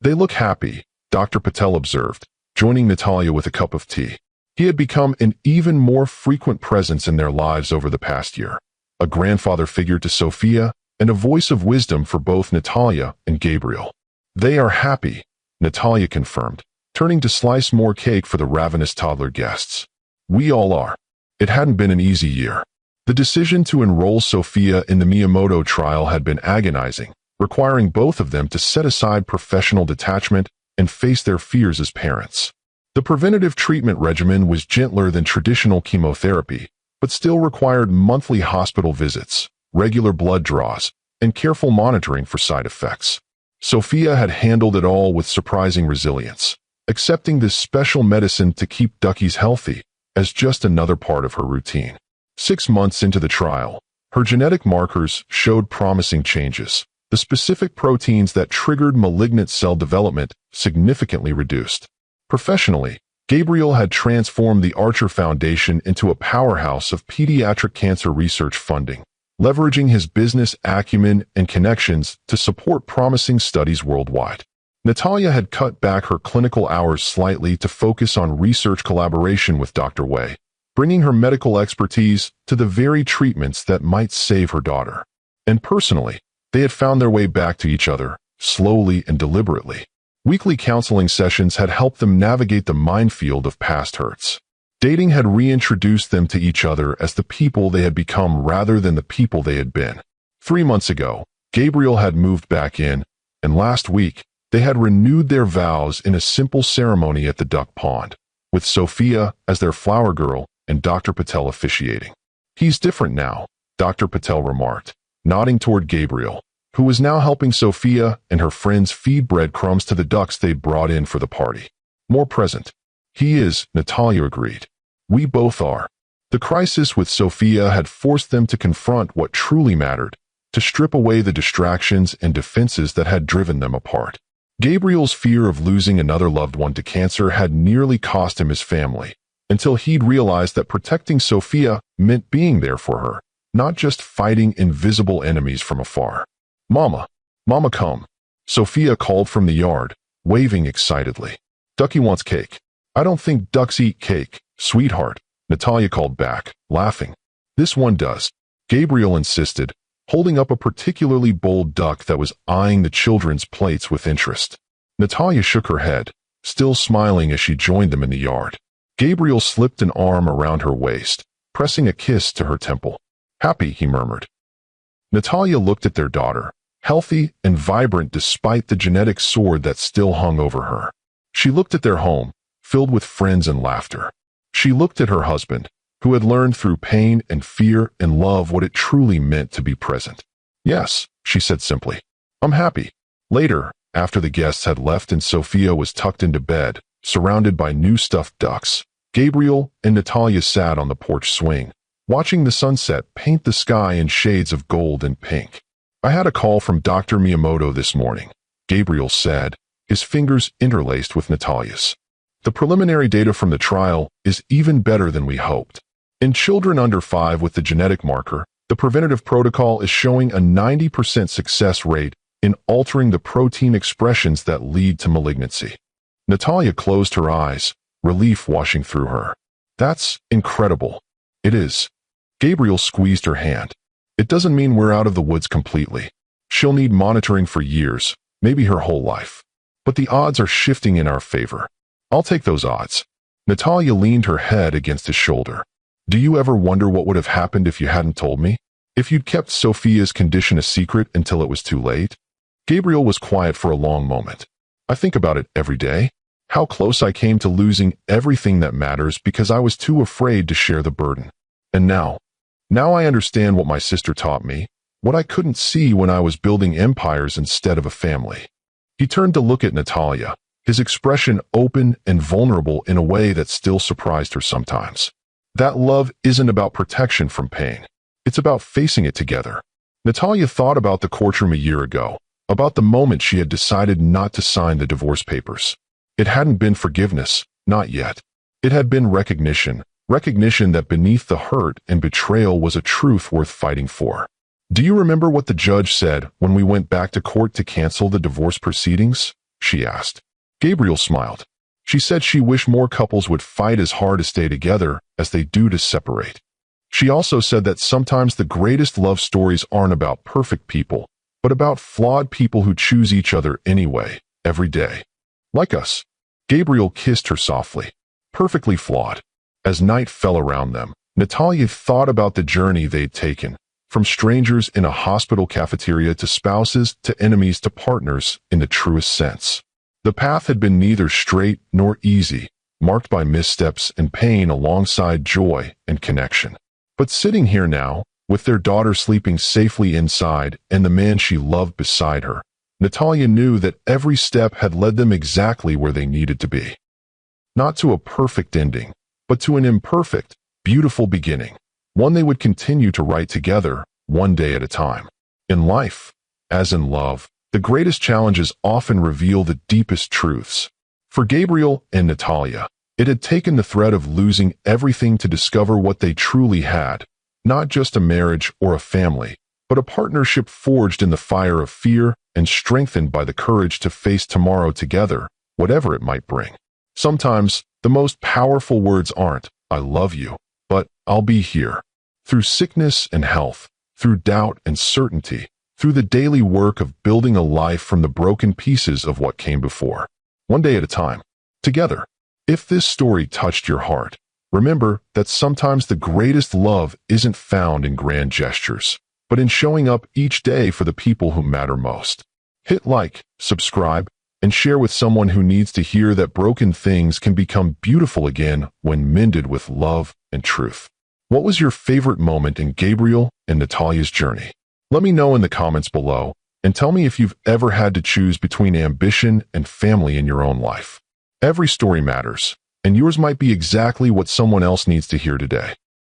"They look happy," Dr. Patel observed, joining Natalia with a cup of tea. He had become an even more frequent presence in their lives over the past year, a grandfather figure to Sophia and a voice of wisdom for both Natalia and Gabriel. "They are happy," Natalia confirmed, turning to slice more cake for the ravenous toddler guests. "We all are." It hadn't been an easy year. The decision to enroll Sophia in the Miyamoto trial had been agonizing, requiring both of them to set aside professional detachment and face their fears as parents. The preventative treatment regimen was gentler than traditional chemotherapy, but still required monthly hospital visits, regular blood draws, and careful monitoring for side effects. Sophia had handled it all with surprising resilience, accepting this special medicine to keep duckies healthy as just another part of her routine. 6 months into the trial, her genetic markers showed promising changes. The specific proteins that triggered malignant cell development significantly reduced. Professionally, Gabriel had transformed the Archer Foundation into a powerhouse of pediatric cancer research funding, leveraging his business acumen and connections to support promising studies worldwide. Natalia had cut back her clinical hours slightly to focus on research collaboration with Dr. Wei, bringing her medical expertise to the very treatments that might save her daughter. And personally, they had found their way back to each other, slowly and deliberately. Weekly counseling sessions had helped them navigate the minefield of past hurts. Dating had reintroduced them to each other as the people they had become rather than the people they had been. 3 months ago, Gabriel had moved back in, and last week, they had renewed their vows in a simple ceremony at the duck pond, with Sophia as their flower girl and Dr. Patel officiating. "He's different now," Dr. Patel remarked, nodding toward Gabriel, who was now helping Sophia and her friends feed breadcrumbs to the ducks they'd brought in for the party. More present. He is, Natalia agreed. We both are. The crisis with Sophia had forced them to confront what truly mattered, to strip away the distractions and defenses that had driven them apart. Gabriel's fear of losing another loved one to cancer had nearly cost him his family, until he'd realized that protecting Sophia meant being there for her, not just fighting invisible enemies from afar. Mama, Mama come. Sophia called from the yard, waving excitedly. Ducky wants cake. I don't think ducks eat cake, sweetheart, Natalia called back, laughing. This one does, Gabriel insisted, holding up a particularly bold duck that was eyeing the children's plates with interest. Natalia shook her head, still smiling as she joined them in the yard. Gabriel slipped an arm around her waist, pressing a kiss to her temple. Happy, he murmured. Natalia looked at their daughter, healthy and vibrant despite the genetic sword that still hung over her. She looked at their home, filled with friends and laughter. She looked at her husband, who had learned through pain and fear and love what it truly meant to be present. Yes, she said simply. I'm happy. Later, after the guests had left and Sophia was tucked into bed, surrounded by new stuffed ducks, Gabriel and Natalia sat on the porch swing, watching the sunset paint the sky in shades of gold and pink. I had a call from Dr. Miyamoto this morning, Gabriel said, his fingers interlaced with Natalia's. The preliminary data from the trial is even better than we hoped. In children under 5 with the genetic marker, the preventative protocol is showing a 90% success rate in altering the protein expressions that lead to malignancy. Natalia closed her eyes, relief washing through her. That's incredible. It is. Gabriel squeezed her hand. It doesn't mean we're out of the woods completely. She'll need monitoring for years, maybe her whole life. But the odds are shifting in our favor. I'll take those odds. Natalia leaned her head against his shoulder. Do you ever wonder what would have happened if you hadn't told me? If you'd kept Sophia's condition a secret until it was too late? Gabriel was quiet for a long moment. I think about it every day. How close I came to losing everything that matters because I was too afraid to share the burden. And now I understand what my sister taught me, what I couldn't see when I was building empires instead of a family. He turned to look at Natalia, his expression open and vulnerable in a way that still surprised her sometimes. That love isn't about protection from pain. It's about facing it together. Natalia thought about the courtroom a year ago, about the moment she had decided not to sign the divorce papers. It hadn't been forgiveness, not yet. It had been recognition that beneath the hurt and betrayal was a truth worth fighting for. Do you remember what the judge said when we went back to court to cancel the divorce proceedings? She asked. Gabriel smiled. She said she wished more couples would fight as hard to stay together as they do to separate. She also said that sometimes the greatest love stories aren't about perfect people, but about flawed people who choose each other anyway, every day. Like us. Gabriel kissed her softly. Perfectly flawed. As night fell around them, Natalia thought about the journey they'd taken, from strangers in a hospital cafeteria to spouses to enemies to partners in the truest sense. The path had been neither straight nor easy, marked by missteps and pain alongside joy and connection. But sitting here now, with their daughter sleeping safely inside and the man she loved beside her, Natalia knew that every step had led them exactly where they needed to be. Not to a perfect ending, but to an imperfect, beautiful beginning, one they would continue to write together, one day at a time. In life, as in love, the greatest challenges often reveal the deepest truths. For Gabriel and Natalia, it had taken the threat of losing everything to discover what they truly had, not just a marriage or a family, but a partnership forged in the fire of fear and strengthened by the courage to face tomorrow together, whatever it might bring. Sometimes, the most powerful words aren't, I love you, but I'll be here. Through sickness and health, through doubt and certainty, through the daily work of building a life from the broken pieces of what came before. One day at a time. Together. If this story touched your heart, remember that sometimes the greatest love isn't found in grand gestures, but in showing up each day for the people who matter most. Hit like, subscribe, and share with someone who needs to hear that broken things can become beautiful again when mended with love and truth. What was your favorite moment in Gabriel and Natalia's journey? Let me know in the comments below, and tell me if you've ever had to choose between ambition and family in your own life. Every story matters, and yours might be exactly what someone else needs to hear today.